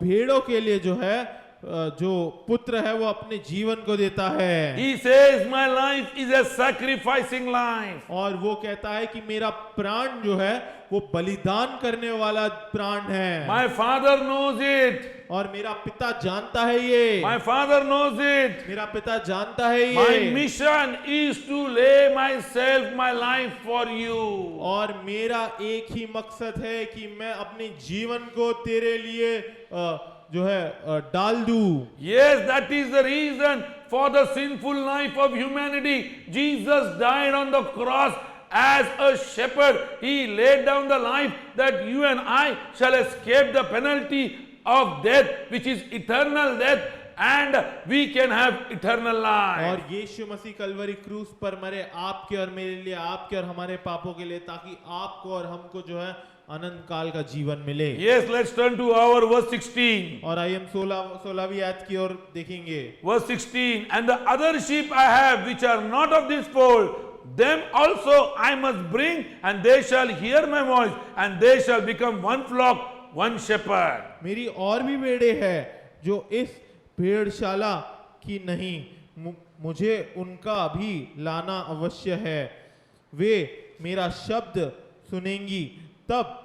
भेड़ों के लिए जो है जो पुत्र है वो अपने जीवन को देता है। He says my life is a sacrificing life. और वो कहता है कि मेरा प्राण जो है वो बलिदान करने वाला प्राण है। My father knows it. और मेरा पिता जानता है ये। My father knows it. मेरा पिता जानता है ये। My mission is to lay myself, my life for you. और मेरा एक ही मकसद है कि मैं अपने जीवन को तेरे लिए जो है डाल दूं। Yes, that is the reason for the sinful life of humanity. Jesus died on the cross as a shepherd, he laid down the life that you and I shall escape the penalty of death, which is eternal death, and we can have eternal life. और यीशु मसीह कलवरी क्रूस पर मरे आपके और मेरे लिए, आपके और हमारे पापों के लिए, ताकि आपको और हमको जो है अनंत काल का जीवन मिले। Yes, let's turn to our verse 16. और आइए हम 16वीं आयत की ओर देखेंगे। Verse 16, and the other sheep I have which are not of this fold, them also I must bring, and they shall hear my voice, and they shall become one flock, one shepherd. मेरी और भी भेड़े हैं जो इस भेड़शाला की नहीं, मुझे उनका भी लाना अवश्य है। वे मेरा शब्द सुनेंगी, तब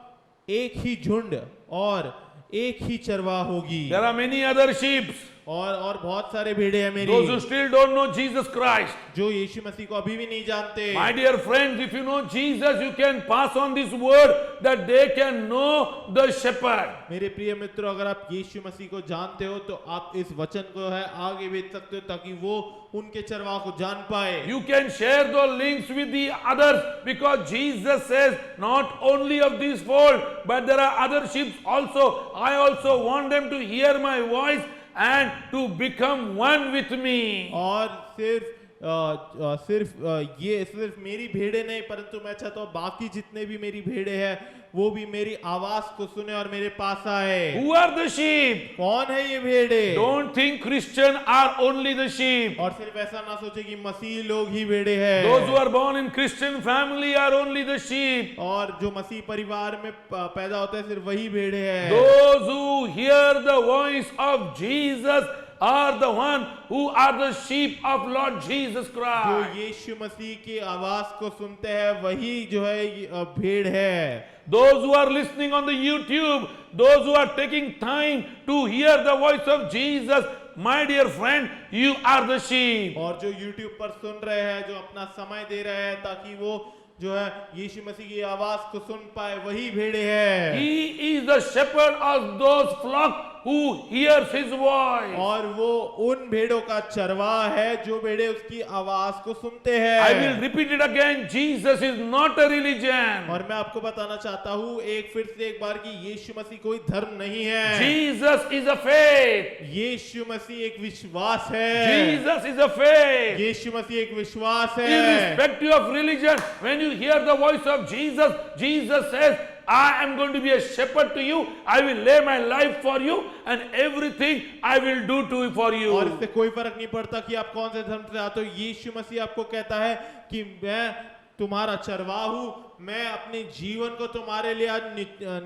एक ही झुंड और एक ही चरवाहा होगी। There are many other sheep. और बहुत सारे भेड़े हैं मेरी, Those who still don't know Jesus Christ. जो यीशु मसीह को अभी भी नहीं जानते। My dear friends, if you know Jesus, you can pass on this word that they can know the shepherd. मेरे प्रिय मित्रों, अगर आप यीशु मसीह को जानते हो तो आप इस वचन को है आगे भेज सकते हो, ताकि वो उनके चरवाहा को जान पाए। You can share the links with the others, because Jesus says not only of this fold, but there are other sheep also. I also want them to hear my voice and to become one with me. और सिर्फ मेरी भेड़े नहीं, परंतु मैं चाहता हूँ बाकी जितने भी मेरी भेड़े हैं वो भी मेरी आवाज को सुने और मेरे पास आए। Who are the sheep? कौन है ये भेड़े? Don't think Christian are only the sheep. और सिर्फ ऐसा ना सोचे कि मसीह लोग ही भेड़े हैं। Those who are born in Christian family are only the sheep. और जो मसीह परिवार में पैदा होता है सिर्फ वही भेड़े हैं। Those who hear the voice of Jesus are the one who are the sheep of Lord Jesus जो Christ. यीशु मसीह की आवाज को सुनते हैं वही जो है भेड़ है। Those who are listening on the YouTube, those who are taking time to hear the voice of Jesus, my dear friend, you are the sheep. और जो YouTube पर सुन रहे हैं, जो अपना समय दे रहे हैं ताकि वो जो है यीशु मसीह की आवाज को सुन पाए, वही भेड़े हैं। He is the shepherd of those flock who hears his voice. और वो उन भेड़ों का चरवाहा है जो भेड़े उसकी आवाज को सुनते हैं। I will repeat it again. Jesus is not a religion. और मैं आपको बताना चाहता हूँ फिर से एक बार कि यीशु मसीह कोई धर्म नहीं है। Jesus is a faith. यीशु मसीह एक विश्वास है। Jesus is a faith. यीशु मसीह एक विश्वास है। Irrespective of religion, when you hear the voice of Jesus, Jesus says, I am going to be a shepherd to you. I will lay my life for you, and everything I will do for you. और इससे कोई फर्क नहीं पड़ता कि आप कौन से धर्म से आते हो। यीशु मसीह आपको कहता है कि मैं तुम्हारा चरवाहा हूँ, मैं अपने जीवन को तुम्हारे लिए आज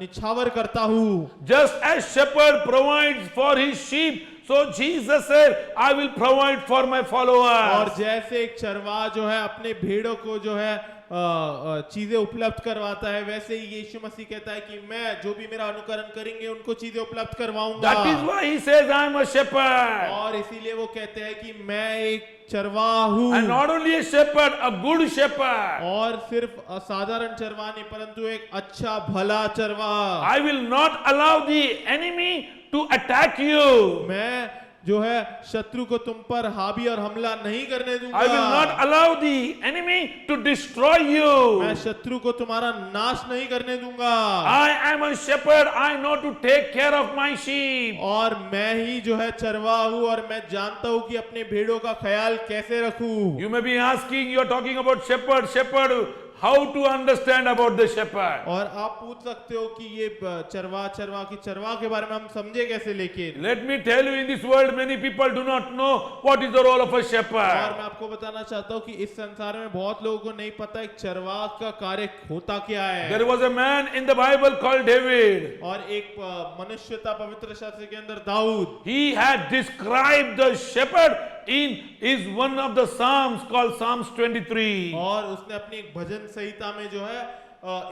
निछावर करता हूँ। Just as shepherd provides for his sheep, so Jesus said, I will provide for my followers. और जैसे एक चरवाहा जो है अपने भेड़ों को जो है चीजें उपलब्ध करवाता है, वैसे ही यीशु मसीह कहता है कि मैं जो भी मेरा अनुकरण करेंगे उनको चीजें उपलब्ध करवाऊंगा। That is why he says, I am a shepherd. और इसीलिए वो कहते हैं कि मैं एक चरवाहा हूँ। And not only a shepherd, a good shepherd. और सिर्फ असाधारण चरवाहा नहीं, परंतु एक अच्छा भला चरवाहा। I will not allow the enemy to attack you. मैं जो है शत्रु को तुम पर हावी और हमला नहीं करने दूंगा। I will not allow the enemy to destroy you. मैं शत्रु को तुम्हारा नाश नहीं करने दूंगा। I am a shepherd. I know to take care of my sheep. और मैं ही जो है चरवाहा हूँ और मैं जानता हूँ कि अपने भेड़ों का ख्याल कैसे रखूं। You may be asking, you are talking about shepherd. How to understand about the shepherd? और आप पूछ सकते हो कि ये चरवाहा के बारे में हम समझे कैसे। लेकिन Let me tell you, in this world many people do not know what is the role of a और shepherd. मैं आपको बताना चाहता हूँ कि इस संसार में बहुत लोगों को नहीं पता एक चरवाहा का कार्य होता क्या है। There was a man in the Bible called David. और एक मनुष्य था पवित्र शास्त्र के अंदर, Dawood. He had described the shepherd in is one of the psalms called Psalms 23. और उसने अपनी एक भजन संहिता में जो है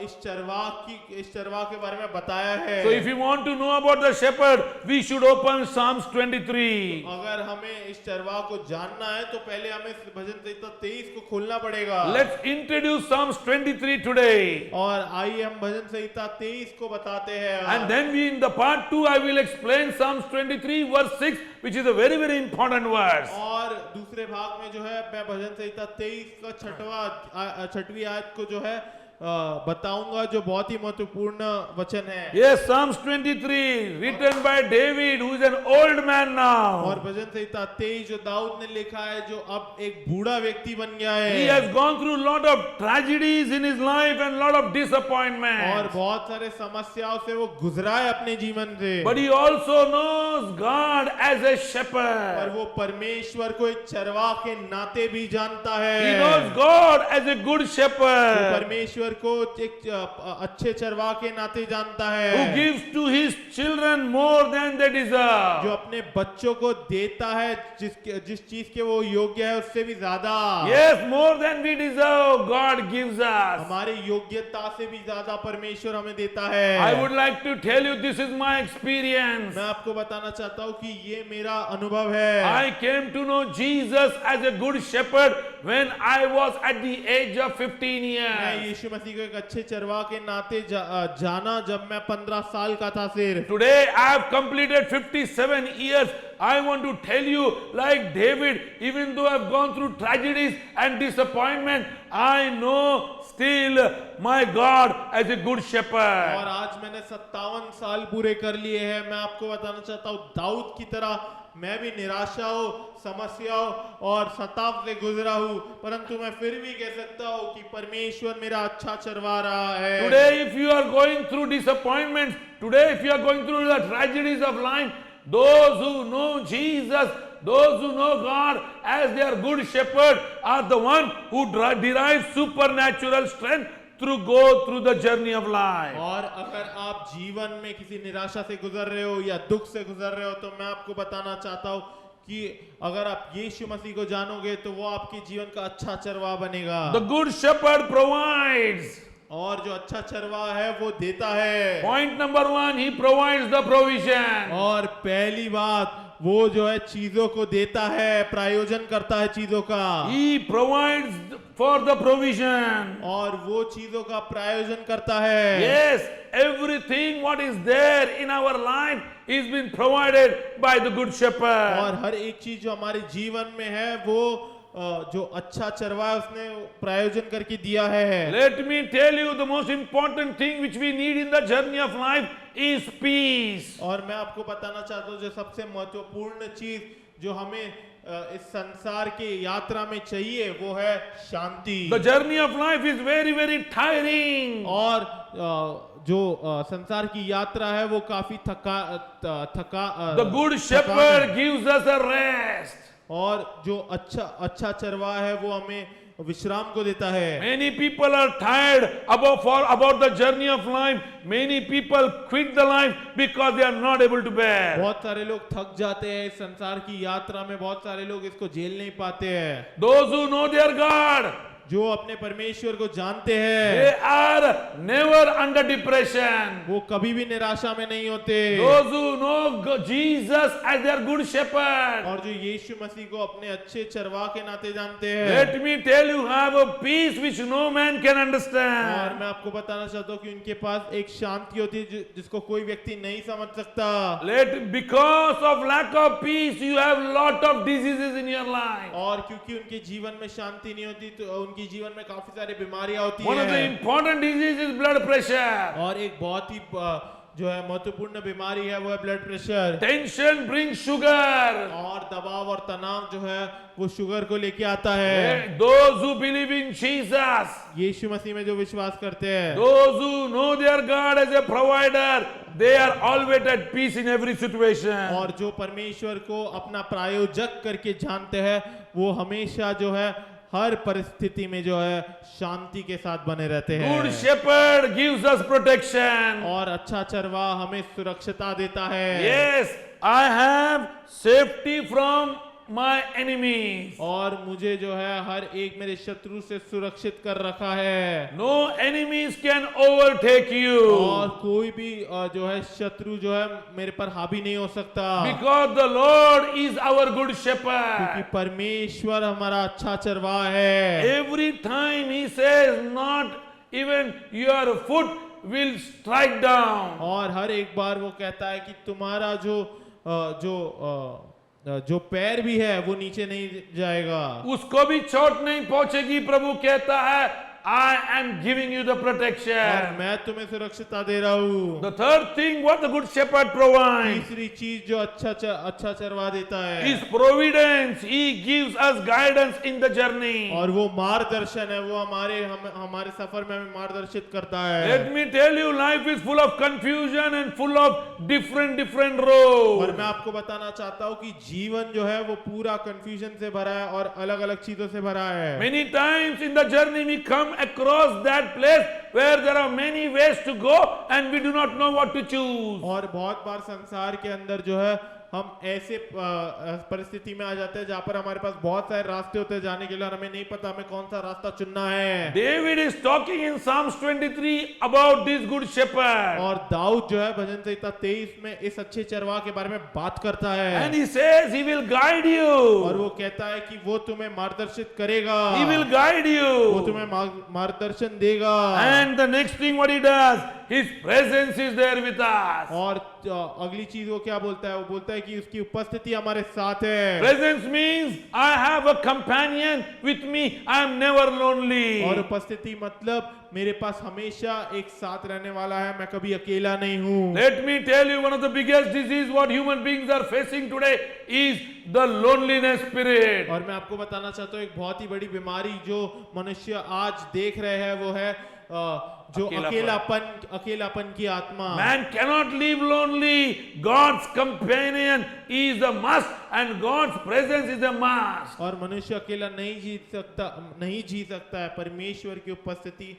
इस चरवाहा के बारे में बताया है। So if you want to know about the shepherd, we should open Psalms 23. अगर हमें इस चरवाहा को जानना है तो पहले हमें भजन संहिता 23 को खोलना पड़ेगा। Let's introduce Psalms 23 today. और आइए हम भजन संहिता 23 को बताते हैं। And then we in the part 2 I will explain Psalms 23 verse 6, which is a very important verse. और दूसरे भाग में जो है मैं भजन संहिता 23 का छठवीं आयत को जो है बताऊंगा, जो बहुत ही महत्वपूर्ण वचन है। Yes, Psalms 23, written by David, who is an old man now. और भजन संहिता 23 जो दाऊद ने लिखा है, जो अब एक बूढ़ा व्यक्ति बन गया He है has gone through a lot of tragedies in his life and lot of और disappointment. बहुत सारे समस्याओं से वो गुजरा है अपने जीवन से, But he also knows God as a और shepherd. वो परमेश्वर को एक चरवाह के नाते भी जानता है। He knows God as a good वो shepherd परमेश्वर को एक अच्छे चरवाह के नाते जानता है, who gives to his children more than they जो deserve. अपने बच्चों को देता है जिस चीज के वो योग्य है उससे भी ज्यादा। Yes, more than we deserve, God gives us. हमारी योग्यता से भी ज्यादा परमेश्वर हमें देता है। I would like to tell you, this is my experience. मैं आपको बताना चाहता हूँ कि ये मेरा अनुभव है। I came to know Jesus as a good shepherd when I was at the age of 15 मैं years. यीशु मसीह को एक अच्छे चरवाह के नाते जाना जब मैं 15 साल का था सिर्फ। Today I have completed 57 years. I want to tell you, like David, even though I have gone through tragedies and disappointment, I know still my God as a good shepherd. और आज मैंने 57 साल पूरे कर लिए हैं। मैं आपको बताना चाहता हूँ, दाऊद की तरह मैं भी निराशाओं, समस्याओं और सताव से गुजरा हूँ, परंतु मैं फिर भी कह सकता हूँ कि परमेश्वर मेरा अच्छा चरवा रहा है। Today, if you are going through disappointments, today, if you are going through the tragedies of life, those who know Jesus, those who know God as their good shepherd, are the one who derive supernatural strength to go through the journey of life. और अगर आप जीवन में किसी निराशा से गुजर रहे हो या दुख से गुजर रहे हो, तो मैं आपको बताना चाहता हूँ कि अगर आप यीशु मसीह को जानोगे तो वो आपके जीवन का अच्छा चरवाह बनेगा। The good shepherd provides. और जो अच्छा चरवाह है वो देता है। Point number 1, he provides the provision. और पहली बात, वो जो है चीजों को देता है, प्रायोजन करता है चीजों का। He provides for the provision. और वो चीजों का प्रायोजन करता है। Yes, everything what is there in our life is been provided by the good shepherd. और हर एक चीज जो हमारे जीवन में है वो जो अच्छा चरवाहा उसने प्रायोजन करके दिया है। Let me tell you, the most important thing which we need in the journey of life is peace. और मैं आपको बताना चाहता हूँ, जो सबसे महत्वपूर्ण चीज जो हमें इस संसार की यात्रा में चाहिए वो है शांति। The journey of life is very, very tiring. और जो संसार की यात्रा है वो काफी The good shepherd gives us a rest. और जो अच्छा चरवाहा है वो हमें विश्राम को देता है। Many people are tired about the journey of life. Many people quit the life because they are not able to bear. बहुत सारे लोग थक जाते हैं इस संसार की यात्रा में, बहुत सारे लोग इसको झेल नहीं पाते हैं। Those who know their God, जो अपने परमेश्वर को जानते they हैं are never under depression. वो कभी भी निराशा में नहीं होते। Those who know Jesus as their good shepherd, और जो यीशु मसीह को अपने अच्छे चरवाह के नाते जानते हैं, let me tell you, have a peace which no man can और understand. मैं आपको बताना चाहता हूँ कि उनके पास एक शांति होती है जिसको कोई व्यक्ति नहीं समझ सकता। Because of lack of peace, you have lot of diseases in your life. और क्योंकि उनके जीवन में शांति नहीं होती तो उनके जीवन में काफी सारी बीमारियां होती One of the हैं। important diseases is blood pressure. और एक बहुत ही जो है महत्वपूर्ण बीमारी है वो है blood pressure. Tension brings sugar. और दबाव और तनाव जो है वो शुगर को लेके आता है। Those who believe in Jesus, यीशु मसीह में जो विश्वास करते हैं, those who know their God as a provider, they are always at peace in every situation. और जो परमेश्वर को अपना प्रायोजक करके जानते हैं वो हमेशा जो है हर परिस्थिति में जो है शांति के साथ बने रहते हैं। Good shepherd gives us protection. और अच्छा चरवाहा हमें सुरक्षिता देता है। Yes, I have safety from my enemies. और मुझे जो है हर एक मेरे शत्रु से सुरक्षित कर रखा है। No enemies can overtake you. और कोई भी जो है शत्रु जो है मेरे पर हावी नहीं हो सकता। Because the Lord is our good क्योंकि shepherd. परमेश्वर हमारा अच्छा चरवाहा है। Every time he says, not even your foot will strike down. और हर एक बार वो कहता है कि तुम्हारा जो जो पैर भी है वो नीचे नहीं जाएगा, उसको भी चोट नहीं पहुंचेगी। प्रभु कहता है I am giving you the और protection. मैं तुम्हें सुरक्षिता दे रहा हूँ। The third thing what the good shepherd provides तीसरी चीज जो अच्छा चरवा देता है, is providence. He gives us guidance in the journey. और वो मार्गदर्शन है, वो हमारे सफर में हमें मार्गदर्शित करता है। Let me tell you, life is full of confusion and full of different और roads. मैं आपको बताना चाहता हूँ कि जीवन जो है वो पूरा कंफ्यूजन से भरा है और अलग अलग चीजों से भरा है। Many times in the journey we come across that place where there are many ways to go and we do not know what to choose. और बहुत बार संसार के अंदर जो है हम ऐसे परिस्थिति में आ जाते हैं जहाँ पर हमारे पास बहुत सारे रास्ते होते हैं जाने के लिए और हमें नहीं पता हमें कौन सा रास्ता चुनना है। David is talking in Psalms 23 about this good shepherd. और दाऊद जो है भजन संहिता 23 में इस अच्छे चरवाह के बारे में बात करता है, And he says he will guide और you. वो कहता है कि वो तुम्हें मार्गदर्शित करेगा, He will guide वो you. तुम्हें मार्गदर्शन देगा। And the next thing what he does, his presence is there with us. और अगली चीज वो क्या बोलता है, वो बोलता है कि उसकी उपस्थिति हमारे साथ है। Presence means I have a companion with me. I am never lonely. और उपस्थिति मतलब मेरे पास हमेशा एक साथ रहने वाला है, मैं कभी अकेला नहीं हूँ। Let me tell you, one of the biggest disease what human beings are facing today is the loneliness spirit. और मैं आपको बताना चाहता हूँ एक बहुत ही बड़ी बीमारी जो मनुष्य आज देख रहे हैं वो है जो अकेलापन की आत्मा। Man cannot live lonely. God's companion is a must and God's presence is a must. और मनुष्य अकेला नहीं जी सकता है, परमेश्वर की उपस्थिति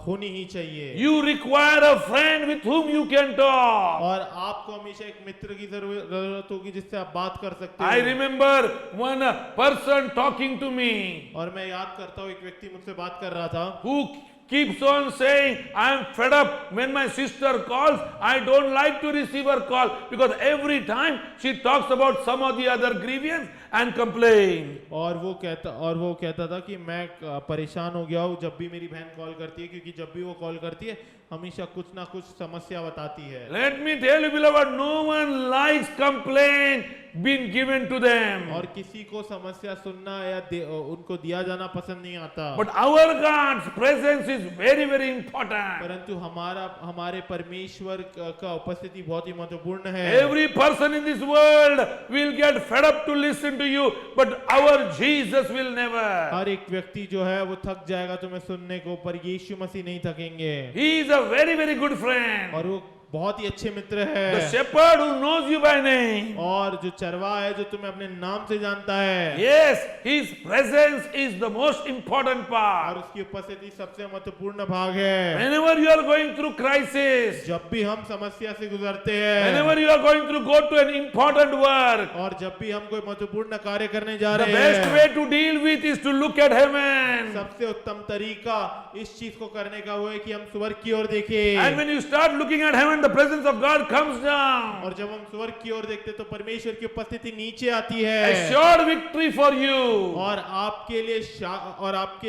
होनी ही चाहिए। You require a friend with whom you can talk. और आपको हमेशा एक मित्र की जरूरत होगी जिससे आप बात कर सकते I हो। remember one person talking to me और मैं याद करता हूँ एक व्यक्ति मुझसे बात कर रहा था who keeps on saying, I am fed up when my sister calls. I don't like to receive her call because every time she talks about some or the other grievance and complain. और वो कहता था कि मैं परेशान हो गया हूँ जब भी मेरी बहन कॉल करती है, क्योंकि जब भी वो कॉल करती है हमेशा कुछ ना कुछ समस्या बताती है। Let me tell you, beloved, no one likes complaint being given to them. और किसी को समस्या सुनना या उनको दिया जाना पसंद नहीं आता। But our God's presence is very, very important. परंतु हमारे परमेश्वर का उपस्थिति बहुत ही महत्वपूर्ण है। Every person in this world will get fed up to listen to you, but our Jesus will never. हर एक व्यक्ति जो है वो थक जाएगा तुम्हें सुनने को, पर यीशु मसीह नहीं थकेंगे। He is a very, very good friend. और वो बहुत ही अच्छे मित्र The है, shepherd who knows you by name. और जो चरवाहा है जो तुम्हें अपने नाम से जानता है। Yes, his presence is the most important और part. उसकी उपस्थिति सबसे महत्वपूर्ण भाग है। Whenever you are going through crisis, जब भी हम समस्या से गुजरते हैं, whenever you are going through go to an important work, और जब भी हम कोई महत्वपूर्ण कार्य करने जा the रहे best हैं, way to deal with is to look at heaven. सबसे उत्तम तरीका इस चीज को करने का वो है कि हम स्वर्ग की ओर देखें। And when you start looking at heaven, the presence of God comes down. और जब हम स्वर्ग की ओर देखते तो परमेश्वर की उपस्थिति नीचे आती है, Assured victory for you. और आपके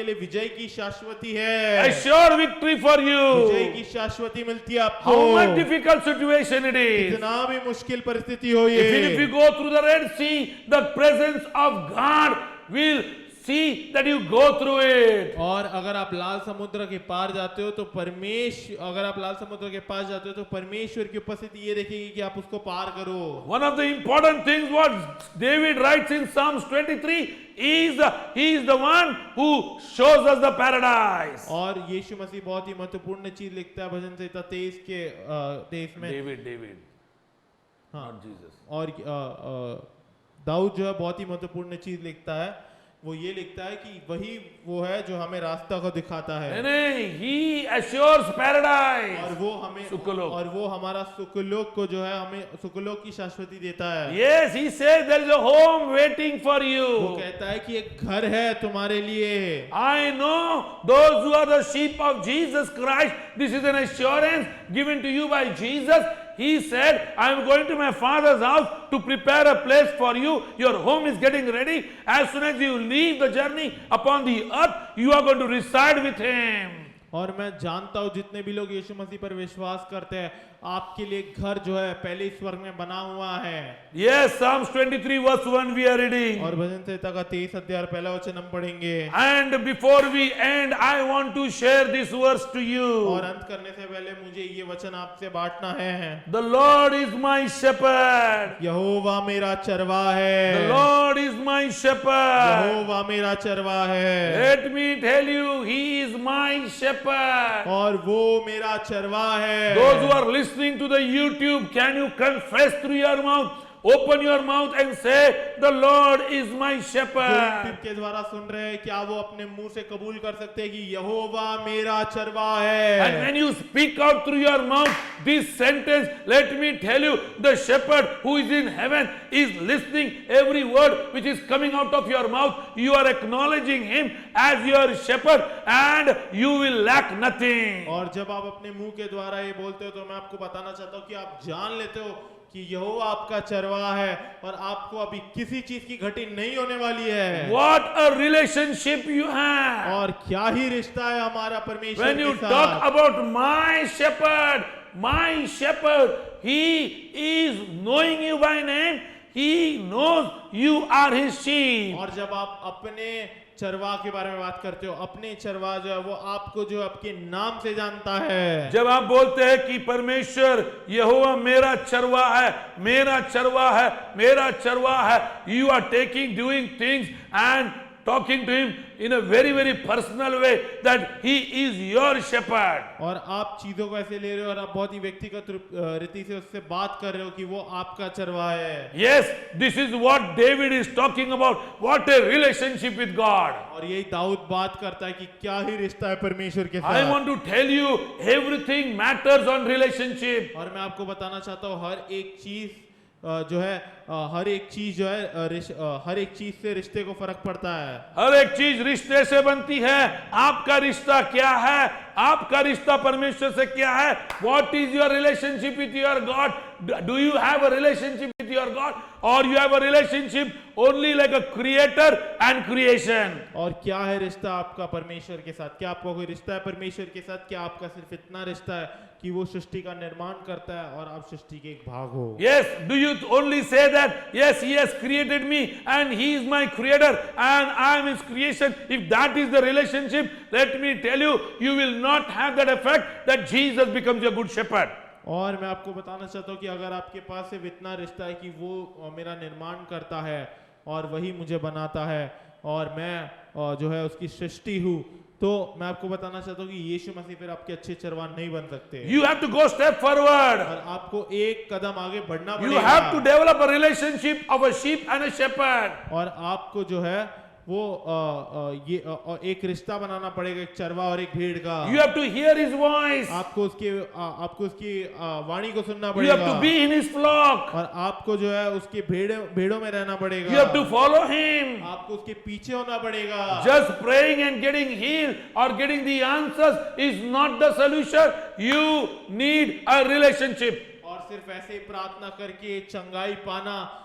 लिए विजय की शाश्वती है। Assured victory for Vijay you. की शाश्वती मिलती है How much आपको, difficult situation it is. कितना भी मुश्किल परिस्थिति हो Even if ये, you go through the Red Sea, the presence of God will see that you go through it. और अगर आप लाल समुद्र के पार जाते हो तो परमेश्वर की उपस्थिति ये देखेगी कि आप उसको पार करो। One of the important things what David writes in Psalms 23 is he is the one who shows us the paradise. और यीशु मसीह बहुत ही महत्वपूर्ण चीज लिखता है भजन संहिता 23 में। David. हाँ, Not Jesus. और दाऊद जो है बहुत ही महत्वपूर्ण चीज लिखता है, वो ये लिखता है कि वही वो है जो हमें रास्ता को दिखाता है, नहीं, he assures paradise. और वो हमें सुखलोक। और वो हमारा सुखलोक को जो है हमें सुखलोक की शाश्वती देता है। Yes, he says there is a home waiting for वो you. कहता है कि एक घर है तुम्हारे लिए। I know those who are the sheep of Jesus Christ. This is an assurance given to you by Jesus. He said, I am going to my Father's house to prepare a place for you. Your home is getting ready. As soon as you leave the journey upon the earth, you are going to reside with Him. और मैं जानता हूँ जितने भी लोग यीशु मसीह पर विश्वास करते हैं, आपके लिए घर जो है पहले ही स्वर्ग में बना हुआ है। Yes, Psalms 23 verse 1 we are reading. और भजन संहिता का 23 अध्याय पहला वचन हम पढ़ेंगे। And before we end, I want to share this verse to you. और अंत करने से पहले मुझे ये वचन आपसे बांटना है। The Lord is my shepherd. यहोवा मेरा चरवाहा है। The Lord is my shepherd. यहोवा मेरा चरवाहा है। Let me tell you, He is my shepherd. और वो मेरा चरवाहा है। Those who are listening to the YouTube, can you confess through your mouth? Open your mouth and say, the Lord is my जो shepherd. यूट्यूब के द्वारा सुन रहे हैं, क्या वो अपने मुंह से कबूल कर सकते हैं कि यहोवा मेरा चरवाहा है। And when you speak out through your mouth this sentence, let me tell you, the shepherd who is in heaven is listening every word which is coming out of your mouth. You are acknowledging him as your shepherd and you will lack nothing. और जब आप अपने मुंह के द्वारा ये बोलते हो तो मैं आपको बताना चाहता हूँ कि आप जान लेते हो कि यहोवा आपका चरवाहा है और आपको अभी किसी चीज की घटी नहीं होने वाली है। What a relationship you have. और क्या ही रिश्ता है हमारा परमेश्वर When के you साथ। talk about my shepherd, he is knowing you by name. He knows you are his sheep. और जब आप अपने चरवाहा के बारे में बात करते हो, अपने चरवाहा जो है वो आपको जो आपके नाम से जानता है। जब आप बोलते हैं कि परमेश्वर यहोवा मेरा चरवाहा है, मेरा चरवाहा है, मेरा चरवाहा है, you are doing things and talking to him in a very personal way that he is your shepherd. और आप चीजों को ऐसे ले रहे हो और आप बहुत ही व्यक्तिगत रीति से उससे बात कर रहे हो कि वो आपका चरवाहा है। Yes, this is what David is talking about. What a relationship with God. और यही दाऊद बात करता है कि क्या ही रिश्ता है परमेश्वर के I साथ। want to tell you, everything matters on relationship. और मैं आपको बताना चाहता हूँ हर एक चीज जो है हर एक चीज जो है हर एक चीज से रिश्ते को फर्क पड़ता है। हर एक चीज रिश्ते से बनती है। आपका रिश्ता क्या है? आपका रिश्ता परमेश्वर से क्या है? What is your relationship with your God? Do you have a relationship with your God or you have a relationship only like a creator and creation? और क्या है रिश्ता आपका परमेश्वर के साथ? क्या आपका कोई रिश्ता है परमेश्वर के साथ? क्या आपका सिर्फ इतना रिश्ता है कि वो सृष्टि का निर्माण करता है और आप सृष्टि के एक भाग हो? Yes, do you only say that yes, he has created me and he is my creator and I am his creation? If that is the relationship, let me tell you, you will not have that effect that Jesus becomes your good shepherd. और मैं आपको बताना चाहता हूँ कि अगर आपके पास सिर्फ इतना रिश्ता है कि वो मेरा निर्माण करता है और वही मुझे बनाता है और मैं जो है उसकी सृष्टि हूँ, तो मैं आपको बताना चाहता हूँ कि यीशु मसीह फिर आपके अच्छे चरवाहा नहीं बन सकते। You have to go step forward. और आपको एक कदम आगे बढ़ना You पड़ेगा। have to develop a relationship of a sheep and a shepherd. और आपको जो है वो एक रिश्ता बनाना पड़ेगा, एक चरवाहा और एक भेड़ का। You have to hear his voice. आपको उसकी वाणी को सुनना You have पड़ेगा to be in his flock. और आपको जो है उसके भेड़ों में रहना पड़ेगा। You have to follow him. आपको उसके पीछे होना पड़ेगा। Just praying and getting healed or getting the answers is not the solution. You need a relationship. और सिर्फ ऐसे ही प्रार्थना करके चंगाई पाना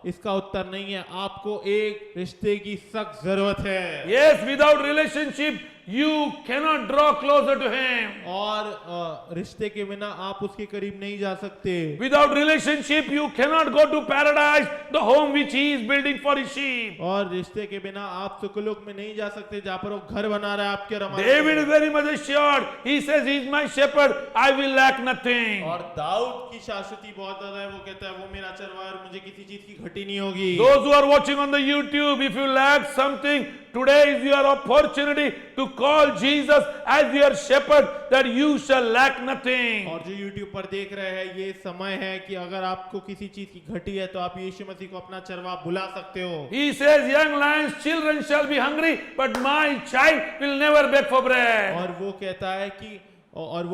इसका उत्तर नहीं है। आपको एक रिश्ते की सख्त जरूरत है। Yes, without relationship, you cannot draw closer to him. और रिश्ते के बिना आप उसके करीब नहीं जा सकते। Without relationship, you cannot go to paradise, the home which he is building for his sheep. और रिश्ते के बिना आप सुखलोक में नहीं जा सकते जहाँ पर वो घर बना रहा है आपके रमाने David में। is very much assured. He says, he is my shepherd. I will lack nothing. और दाऊद की शाश्वती बहुत ज्यादा है। वो कहता है वो मेरा चरवाहा है और मुझे किसी चीज की घटी नहीं होगी। Those who are watching on the YouTube, if you lack something, today is your opportunity to call Jesus as your shepherd, that you shall lack nothing. और जो YouTube पर देख रहे हैं, ये समय है कि अगर आपको किसी चीज की घटी है तो आप यीशु मसीह को अपना चरवाहा बुला सकते हो। He says, young lions, children shall be hungry, but my child will never beg for bread. और वो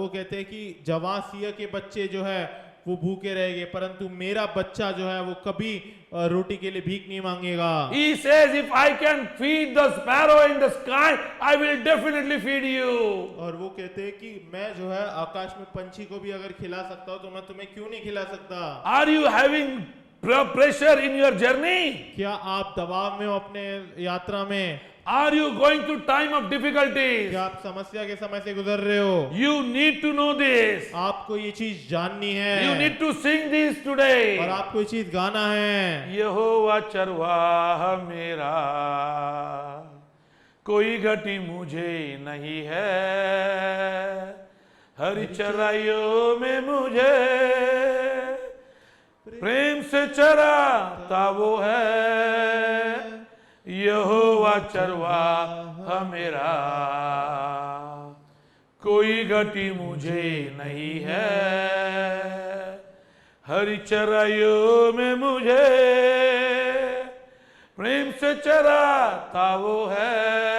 कहते हैं कि जवान सिंह के बच्चे जो है वो भूखे रहेंगे, परंतु मेरा बच्चा जो है वो कभी रोटी के लिए भीख नहीं मांगेगा। He says, if I can feed the sparrow in the sky, I will definitely feed you. और वो कहते हैं कि मैं जो है आकाश में पंछी को भी अगर खिला सकता हूँ तो मैं तुम्हें क्यों नहीं खिला सकता। Are you having pressure in your journey? क्या आप दबाव में हो अपने यात्रा में? Are you going through time of difficulties? क्या आप समस्या के समय से गुजर रहे हो? You need to know this. आपको ये चीज जाननी है You need to sing this today. और आपको ये चीज गाना है। यहोवा चरवाहा मेरा, कोई घटी मुझे नहीं है, हरी चराइयों में मुझे प्रेम से चराता वो है। यहोवा चरवाहा मेरा, कोई घटी मुझे नहीं है, हरी चराइयों में मुझे प्रेम से चराता वो है।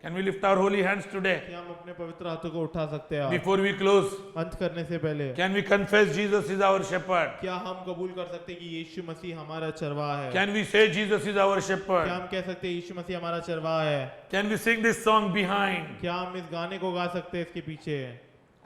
Can we lift our holy hands today? क्या हम अपने पवित्र हाथों को उठा सकते हैं? Before we close, अंत करने से पहले can we confess Jesus is our shepherd? क्या हम कबूल कर सकते हैं कि यीशु मसीह हमारा चरवाहा है? Can we say Jesus is our क्या shepherd? हम कह सकते हैं यीशु मसीह हमारा चरवाहा है? Can we sing this song behind? क्या हम इस गाने को गा सकते हैं इसके पीछे?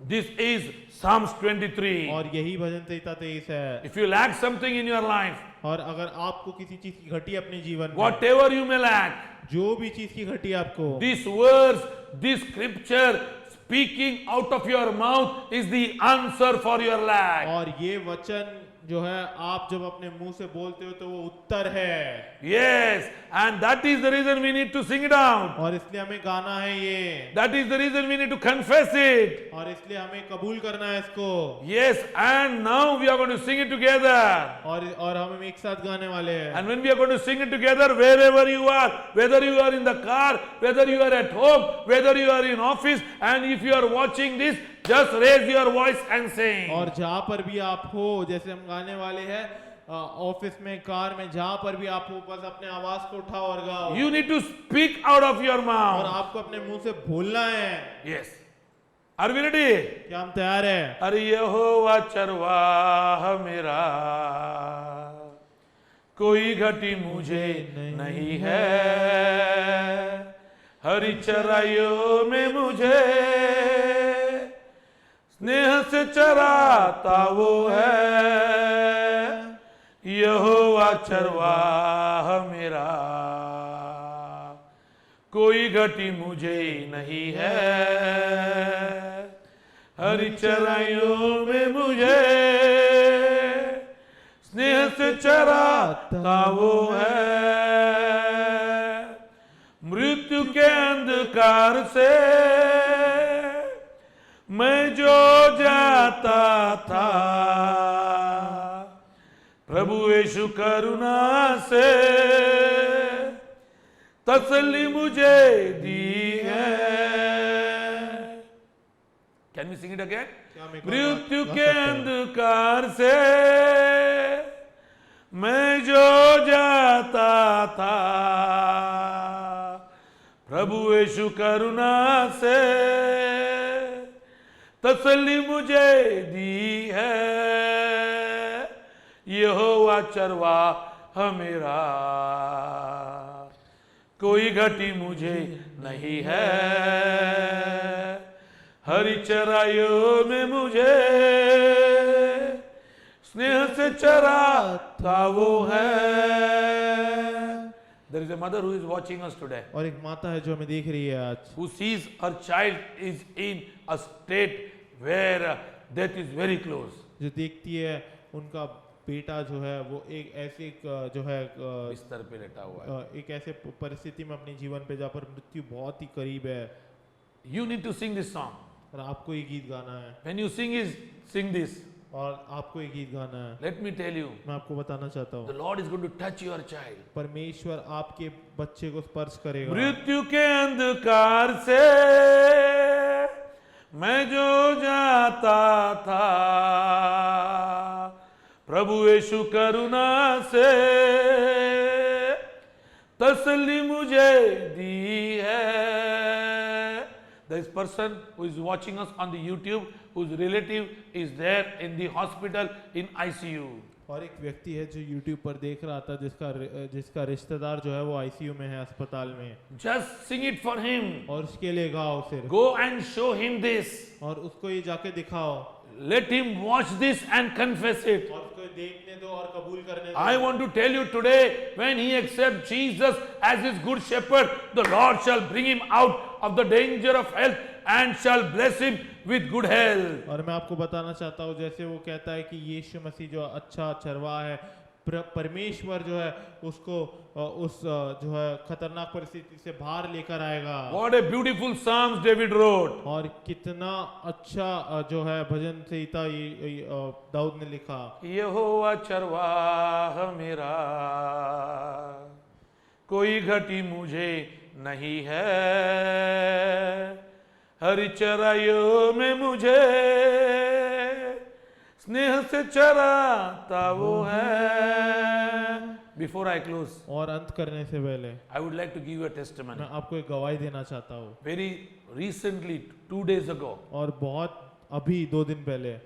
This is Psalms 23. और यही भजन संहिता 23 है। If you lack something in your life, और अगर आपको किसी चीज की घटी अपने जीवन में, whatever you may lack, जो भी चीज की घटी आपको, these words, this scripture speaking out of your mouth is the answer for your lack. और ये वचन जो है आप जब अपने मुंह से बोलते हो तो वो उत्तर है। Yes, and that is the reason we need to sing it out. और इसलिए हमें गाना है ये, That is the reason we need to confess it. और इसलिए हमें कबूल करना है इसको। Yes, and now we are going to sing it together. और हम एक साथ गाने वाले हैं। And when we are going to sing it together, wherever you are, whether you are in the car, whether you are at home, whether you are in office, and if you are watching this, just raise your voice and sing. और जहाँ पर भी आप हो, जैसे हम गाने वाले हैं, ऑफिस में, कार में, जहाँ पर भी आप हो, बस अपने आवाज को उठाओ और गाओ। You need to speak out of your और mouth. आपको अपने मुंह से बोलना है। Yes. Are we ready? क्या हम तैयार हैं? अरे यहोवा चरवाहा मेरा, कोई घटी मुझे नहीं है, हरी चराइयों में मुझे स्नेह से चराता वो है। यहोवा चरवाहा मेरा, कोई घटी मुझे नहीं है, हरी चराइयों में मुझे स्नेह से चराता वो है। मृत्यु के अंधकार से मैं जो जाता था, प्रभु यीशु करुणा से तसल्ली मुझे दी है। Can we sing it again? मृत्यु के अंधकार से मैं जो जाता था, प्रभु यीशु करुणा से तसल्ली मुझे दी है। यहोवा चरवाहा मेरा, कोई घटी मुझे नहीं है, हरी चराइयों में मुझे स्नेह से चराता वो है। There is a mother who is watching us today, और एक माता है जो हमें देख रही है आज, who sees her child is in a state where death is very close. जो देखती है उनका बेटा जो है वो एक ऐसे जो है बिस्तर पे लेटा हुआ है। एक ऐसे परिस्थिति में अपने जीवन पे जहाँ पर मृत्यु बहुत ही करीब है। You need to sing this song. और आपको ये गीत गाना है, When you sing this, और आपको ये गीत गाना है। let me tell you, मैं आपको बताना चाहता the हूँ, Lord is going to touch your child. परमेश्वर आपके बच्चे को स्पर्श करेगा। मृत्यु के अंधकार से मैं जो जाता था, प्रभु यीशु करुणा से तसल्ली मुझे दी है। This person who is watching us on the YouTube, whose relative is there in the hospital in ICU. और एक व्यक्ति है जो YouTube पर देख रहा था, जिसका रिश्तेदार जो है वो ICU में है, अस्पताल में। Just sing it for him. और उसके लिए गाओ सिर्फ, Go and show him this. और उसको ये जाके दिखाओ। let him watch this and confess it. और उसको देखने दो और कबूल करने दो। I want to tell you today, when he accepts Jesus as his good shepherd, the Lord shall bring him out of the danger of health and shall bless him with good health. और मैं आपको बताना चाहता हूँ, जैसे वो कहता है कि यीशु मसीह जो अच्छा चरवाहा है, परमेश्वर जो है उसको उस जो है खतरनाक परिस्थिति से बाहर लेकर आएगा। What a beautiful Psalms David wrote. और कितना अच्छा जो है भजन संहिता दाऊद ने लिखा। यहोवा चरवाहा मेरा, कोई घटी मुझे नहीं है, हरी चराइयों में मुझे स्नेह से चराता वो है। Before I close, और अंत करने से पहले I would like to give you a testimony. मैं आपको एक गवाही देना चाहता हूँ। Very recently, 2 days ago, और बहुत अभी 2 दिन पहले,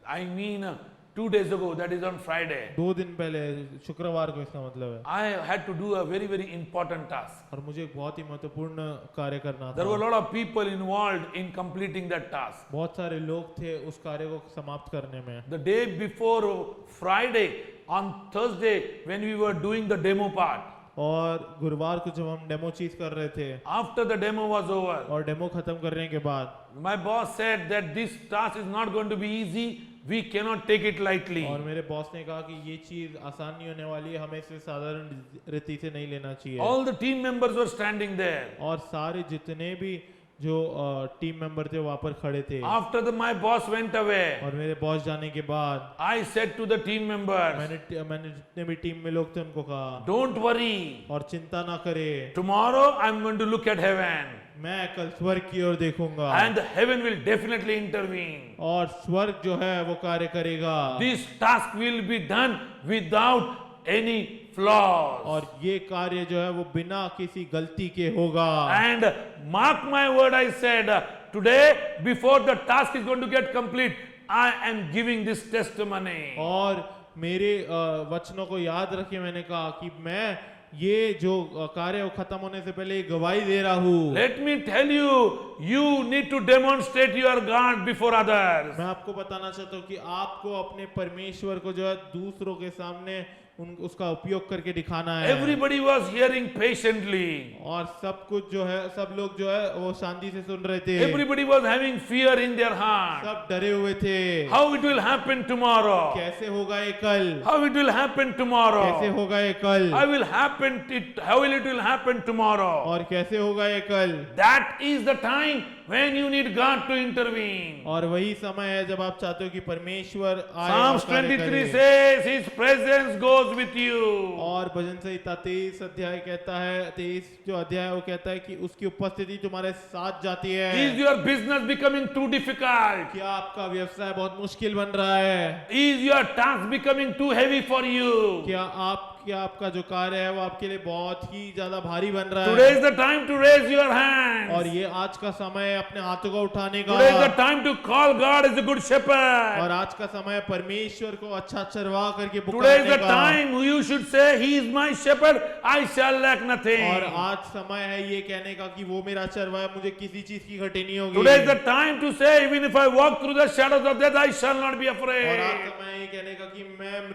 I mean 2 days ago, that is on Friday, 2 दिन पहले शुक्रवार को इसका मतलब है, I had to do a very, very important task. और मुझे एक बहुत ही महत्वपूर्ण कार्य करना There were a था। lot of people involved in completing that task. बहुत सारे लोग थे उस कार्य को समाप्त करने में। The day before Friday, on Thursday, when we were doing the demo part, और गुरुवार को जब हम डेमो चीज कर रहे थे after the demo was over, और डेमो खत्म करने के बाद my boss said that this task is not going to be easy. We cannot take it lightly. और मेरे बॉस ने कहा कि ये चीज आसान नहीं होने वाली है, हमें इसे साधारण रीति से नहीं लेना चाहिए। All the team members were standing there. और सारे जितने भी जो टीम मेंबर थे वहां पर खड़े थे। After my boss went away, और मेरे बॉस जाने के बाद I said to the team members, मैंने जितने भी टीम में लोग थे उनको कहा, don't worry. और चिंता ना करे, Tomorrow I'm going to look at heaven, मैं कल स्वर्ग की ओर देखूंगा and the heaven will definitely intervene. और स्वर्ग जो है वो कार्य करेगा। This task will be done without any flaws. और ये कार्य जो है वो बिना किसी गलती के होगा। And mark my word, I said, today before the task is going to get complete, I am giving this testimony. और मेरे वचनों को याद रखिए, मैंने कहा कि मैं ये जो कार्य खत्म होने से पहले गवाही दे रहा हूँ। Let me tell you, you need to demonstrate your God before others. मैं आपको बताना चाहता हूँ कि आपको अपने परमेश्वर को जो है दूसरों के सामने उसका उपयोग करके दिखाना है। Everybody was hearing patiently. और सब कुछ जो है, सब लोग जो है वो शांति से सुन रहे थे। Everybody was having fear in their heart. सब डरे हुए थे। How it will happen tomorrow? कैसे होगा ये कल? How it will happen कैसे tomorrow? होगा ये कल? How will happen it? How will it will happen tomorrow? और कैसे होगा ये कल? That is the time when you need God to intervene. और वही समय है जब आप चाहते हो कि परमेश्वर आए और Psalms कार्य 23 करे। says His presence goes with you. और भजन संहिता 23 अध्याय कहता है, 23 जो अध्याय है वो कहता है कि उसकी उपस्थिति तुम्हारे साथ जाती है। Is your business becoming too difficult? क्या आपका व्यवसाय बहुत मुश्किल बन रहा है? Is your task becoming too heavy for you? क्या आपका जो कार्य है वो आपके लिए बहुत ही ज्यादा भारी बन रहा Today है? is the time to raise your hands. और ये आज का समय है अपने हाथों को उठाने का। Today is the time to call God as a good shepherd. और आज का समय है परमेश्वर को अच्छा चरवाह करके Today is पुकारने the का। time you should say, He is my shepherd, I shall lack nothing. और आज समय है ये कहने का कि वो मेरा चरवाहा है, मुझे किसी चीज की घटी नहीं होगी। Today is the time to say, even if I walk through the shadows of death, I shall not be और आज afraid. समय ये कहने का कि मैं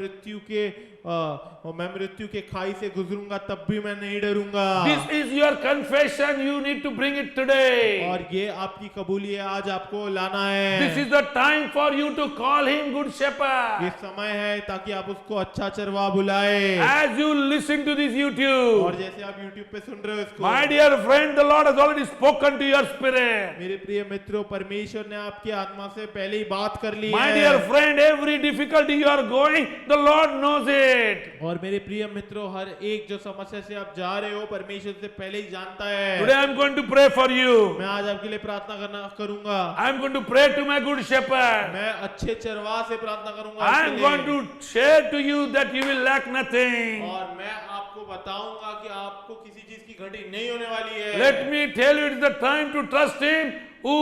मृत्यु के खाई से गुजरूंगा तब भी मैं नहीं डरूंगा। This is your confession. You need to bring it today. और ये आपकी कबूली है, आज आपको लाना है। This is the time for you to call Him good ये shepherd. समय है ताकि आप उसको अच्छा चरवाहा बुलाए। As you listen to this YouTube, और जैसे आप YouTube पे सुन रहे हो इसको, my dear friend, the Lord has already spoken to your spirit. मेरे प्रिय मित्रों, परमेश्वर ने आपकी आत्मा से पहले ही बात कर ली My है। dear friend, every difficulty you are going, the Lord knows it. और मेरे प्रिय मित्रों, हर एक जो समस्या से आप जा रहे हो परमेश्वर से पहले ही जानता है। Today I am going to pray for you. मैं आज आपके लिए प्रार्थना करूंगा। I am going to pray to my good shepherd. मैं अच्छे चरवाह से प्रार्थना करूंगा I आपके am लिए। going to share to you that you will lack nothing. और मैं आपको बताऊंगा कि आपको किसी चीज की घटी नहीं होने वाली है। Let me tell you, it is the time to trust Him who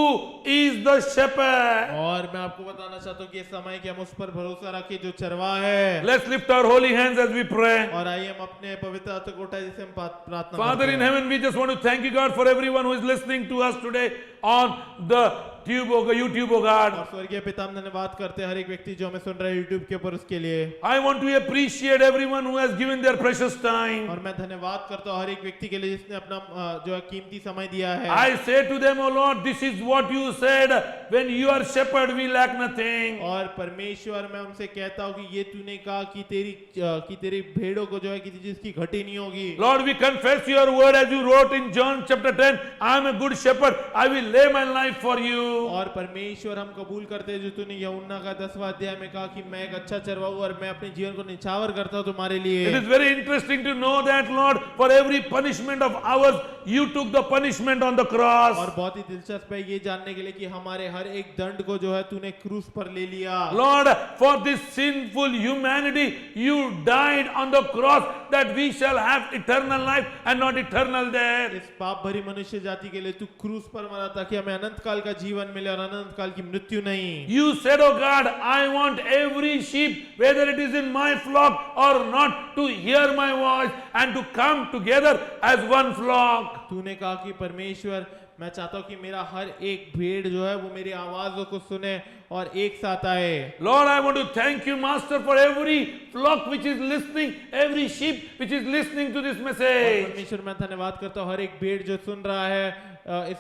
is the shepherd. और मैं आपको बताना चाहता हूँ कि ये समय कि हम उस पर भरोसा रखें जो चरवाह है। Let's lift our holy hands as we pray. और आइए हम अपने पवित्र हाथों को उठाए जिसे हम प्रार्थना Father करते in हैं। heaven, we just want to thank you, God, for everyone who is listening to us today on the tube होगा, यूट्यूब होगा। और स्वर्गीय पिता हम धन्यवाद करते हैं हर एक व्यक्ति जो हमें सुन रहा है यूट्यूब के ऊपर उसके लिए। I want to appreciate everyone who has given their precious time. और मैं धन्यवाद करता हूँ हर एक व्यक्ति के लिए जिसने अपना जो है कीमती समय दिया है। I say to them, O Lord, this is what you said, when you are shepherd we lack nothing. और परमेश्वर मैं उनसे कहता हूँ कि ये तूने कहा कि तेरी भेड़ों को जो है किसी चीज की घटी नहीं होगी। Lord, we confess your word as you wrote in John chapter 10, I am a good shepherd, I will lay my life for you. और परमेश्वर हम कबूल करते हैं जो तूने यूहन्ना का 10वां अध्याय में कहा कि मैं एक अच्छा चरवाहू और मैं अपने जीवन को निछावर करता हूँ तुम्हारे लिए। It is very interesting to know that, Lord, for every punishment of ours, you took the punishment on the cross. और बहुत ही दिलचस्प है ये जानने के लिए कि हमारे हर एक दंड को जो है तूने क्रूस पर ले लिया। Lord, for this sinful humanity, you died on the cross that we shall have eternal life and not eternal death. इस पाप भरी मनुष्य जाति के लिए तू क्रूस पर मरा ताकि हमें अनंत काल का जीवन मिले और अनंत काल की मृत्यु नहीं। You said, oh God, I want every sheep, whether it is in my flock or not, to hear my voice and to come together as one flock. तूने कहा कि परमेश्वर मैं चाहता हूँ कि मेरा हर एक भेड़ जो है वो मेरी आवाज को सुने और एक साथ आए। Lord, I want to thank you, Master, for every flock which is listening, every sheep which is listening to this message. परमेश्वर मैं धन्यवाद करता हूँ हर एक भेड़ जो सुन रहा है इस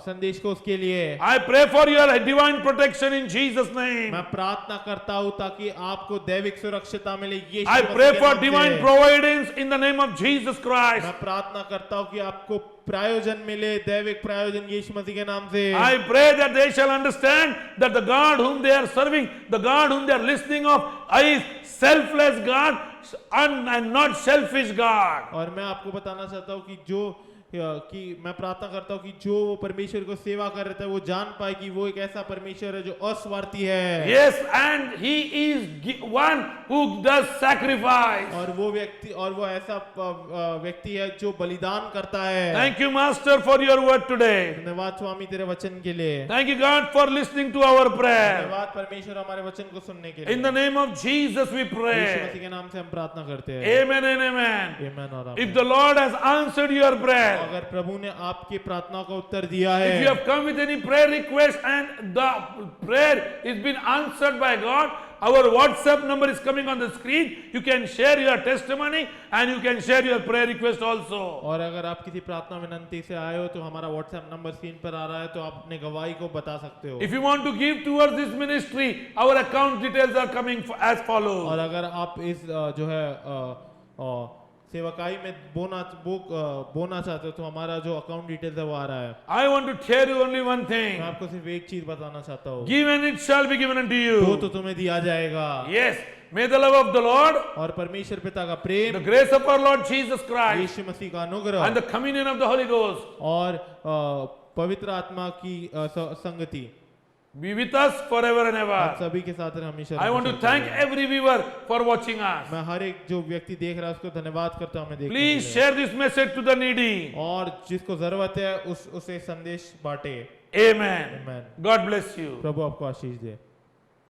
संदेश को उसके लिए। I pray for your divine protection in Jesus' name. मैं प्रार्थना करता हूँ ताकि आपको दैविक सुरक्षिता मिले। यीशु I मसीह pray के for नाम divine से। providence in the name of Jesus Christ. मैं प्रार्थना करता हूँ कि आपको प्रायोजन मिले, दैविक प्रायोजन यीशु मसीह के नाम से। I pray that they shall understand that the God whom they are serving, the God whom they are listening of, is selfless God and not selfish God. और मैं आपको बताना चाहता हूँ कि मैं प्रार्थना करता हूँ कि जो वो परमेश्वर को सेवा कर रहे थे वो जान पाए कि वो एक ऐसा परमेश्वर है जो अस्वार्थी है। Yes, and he is one who does sacrifice. और वो ऐसा व्यक्ति है जो बलिदान करता है। Thank you, Master, for your word today. धन्यवाद स्वामी तेरे वचन के लिए। Thank you, God, for listening to our prayer. धन्यवाद परमेश्वर हमारे वचन को सुनने के लिए। In the name of Jesus we Yeshu pray. मसीह के नाम से हम प्रार्थना करते हैं। Amen and amen. आमीन और If आमीन। the Lord has answered your prayer, अगर प्रभु ने आपकी प्रार्थना का उत्तर दिया है, if you have come with any prayer request and the prayer is been answered by God, our WhatsApp number is coming on the screen. You can share your testimony and you can share your prayer request also. और अगर आप किसी प्रार्थना विनंती से आए हो तो हमारा व्हाट्सएप नंबर स्क्रीन पर आ रहा है तो आप अपने गवाही को बता सकते हो। If you want to give towards this ministry, our account details are coming as follows. और अगर आप इस जो है सेवकाई में बोना चाहते हो तो हमारा जो अकाउंट डिटेल्स है वो आ रहा है। I want to tell you only one मैं thing. आपको सिर्फ एक चीज बताना चाहता हूँ, Give and it shall be given unto दो you. तो तुम्हें दिया जाएगा। Yes, may the love of the Lord, और परमेश्वर पिता का प्रेम, the grace of our Lord Jesus Christ, यीशु मसीह का अनुग्रह and the communion of the Holy Ghost और पवित्र आत्मा की संगति be with us forever and आप ever. सभी के साथ हमेशा। I want to thank every viewer for watching us. मैं हर एक जो व्यक्ति देख रहा है उसको धन्यवाद करता हूँ हमें देखने के Please लिए। share this message to the needy. और जिसको जरूरत है उसे संदेश बांटे। Amen. Amen। God bless you. प्रभु आपको आशीष दे।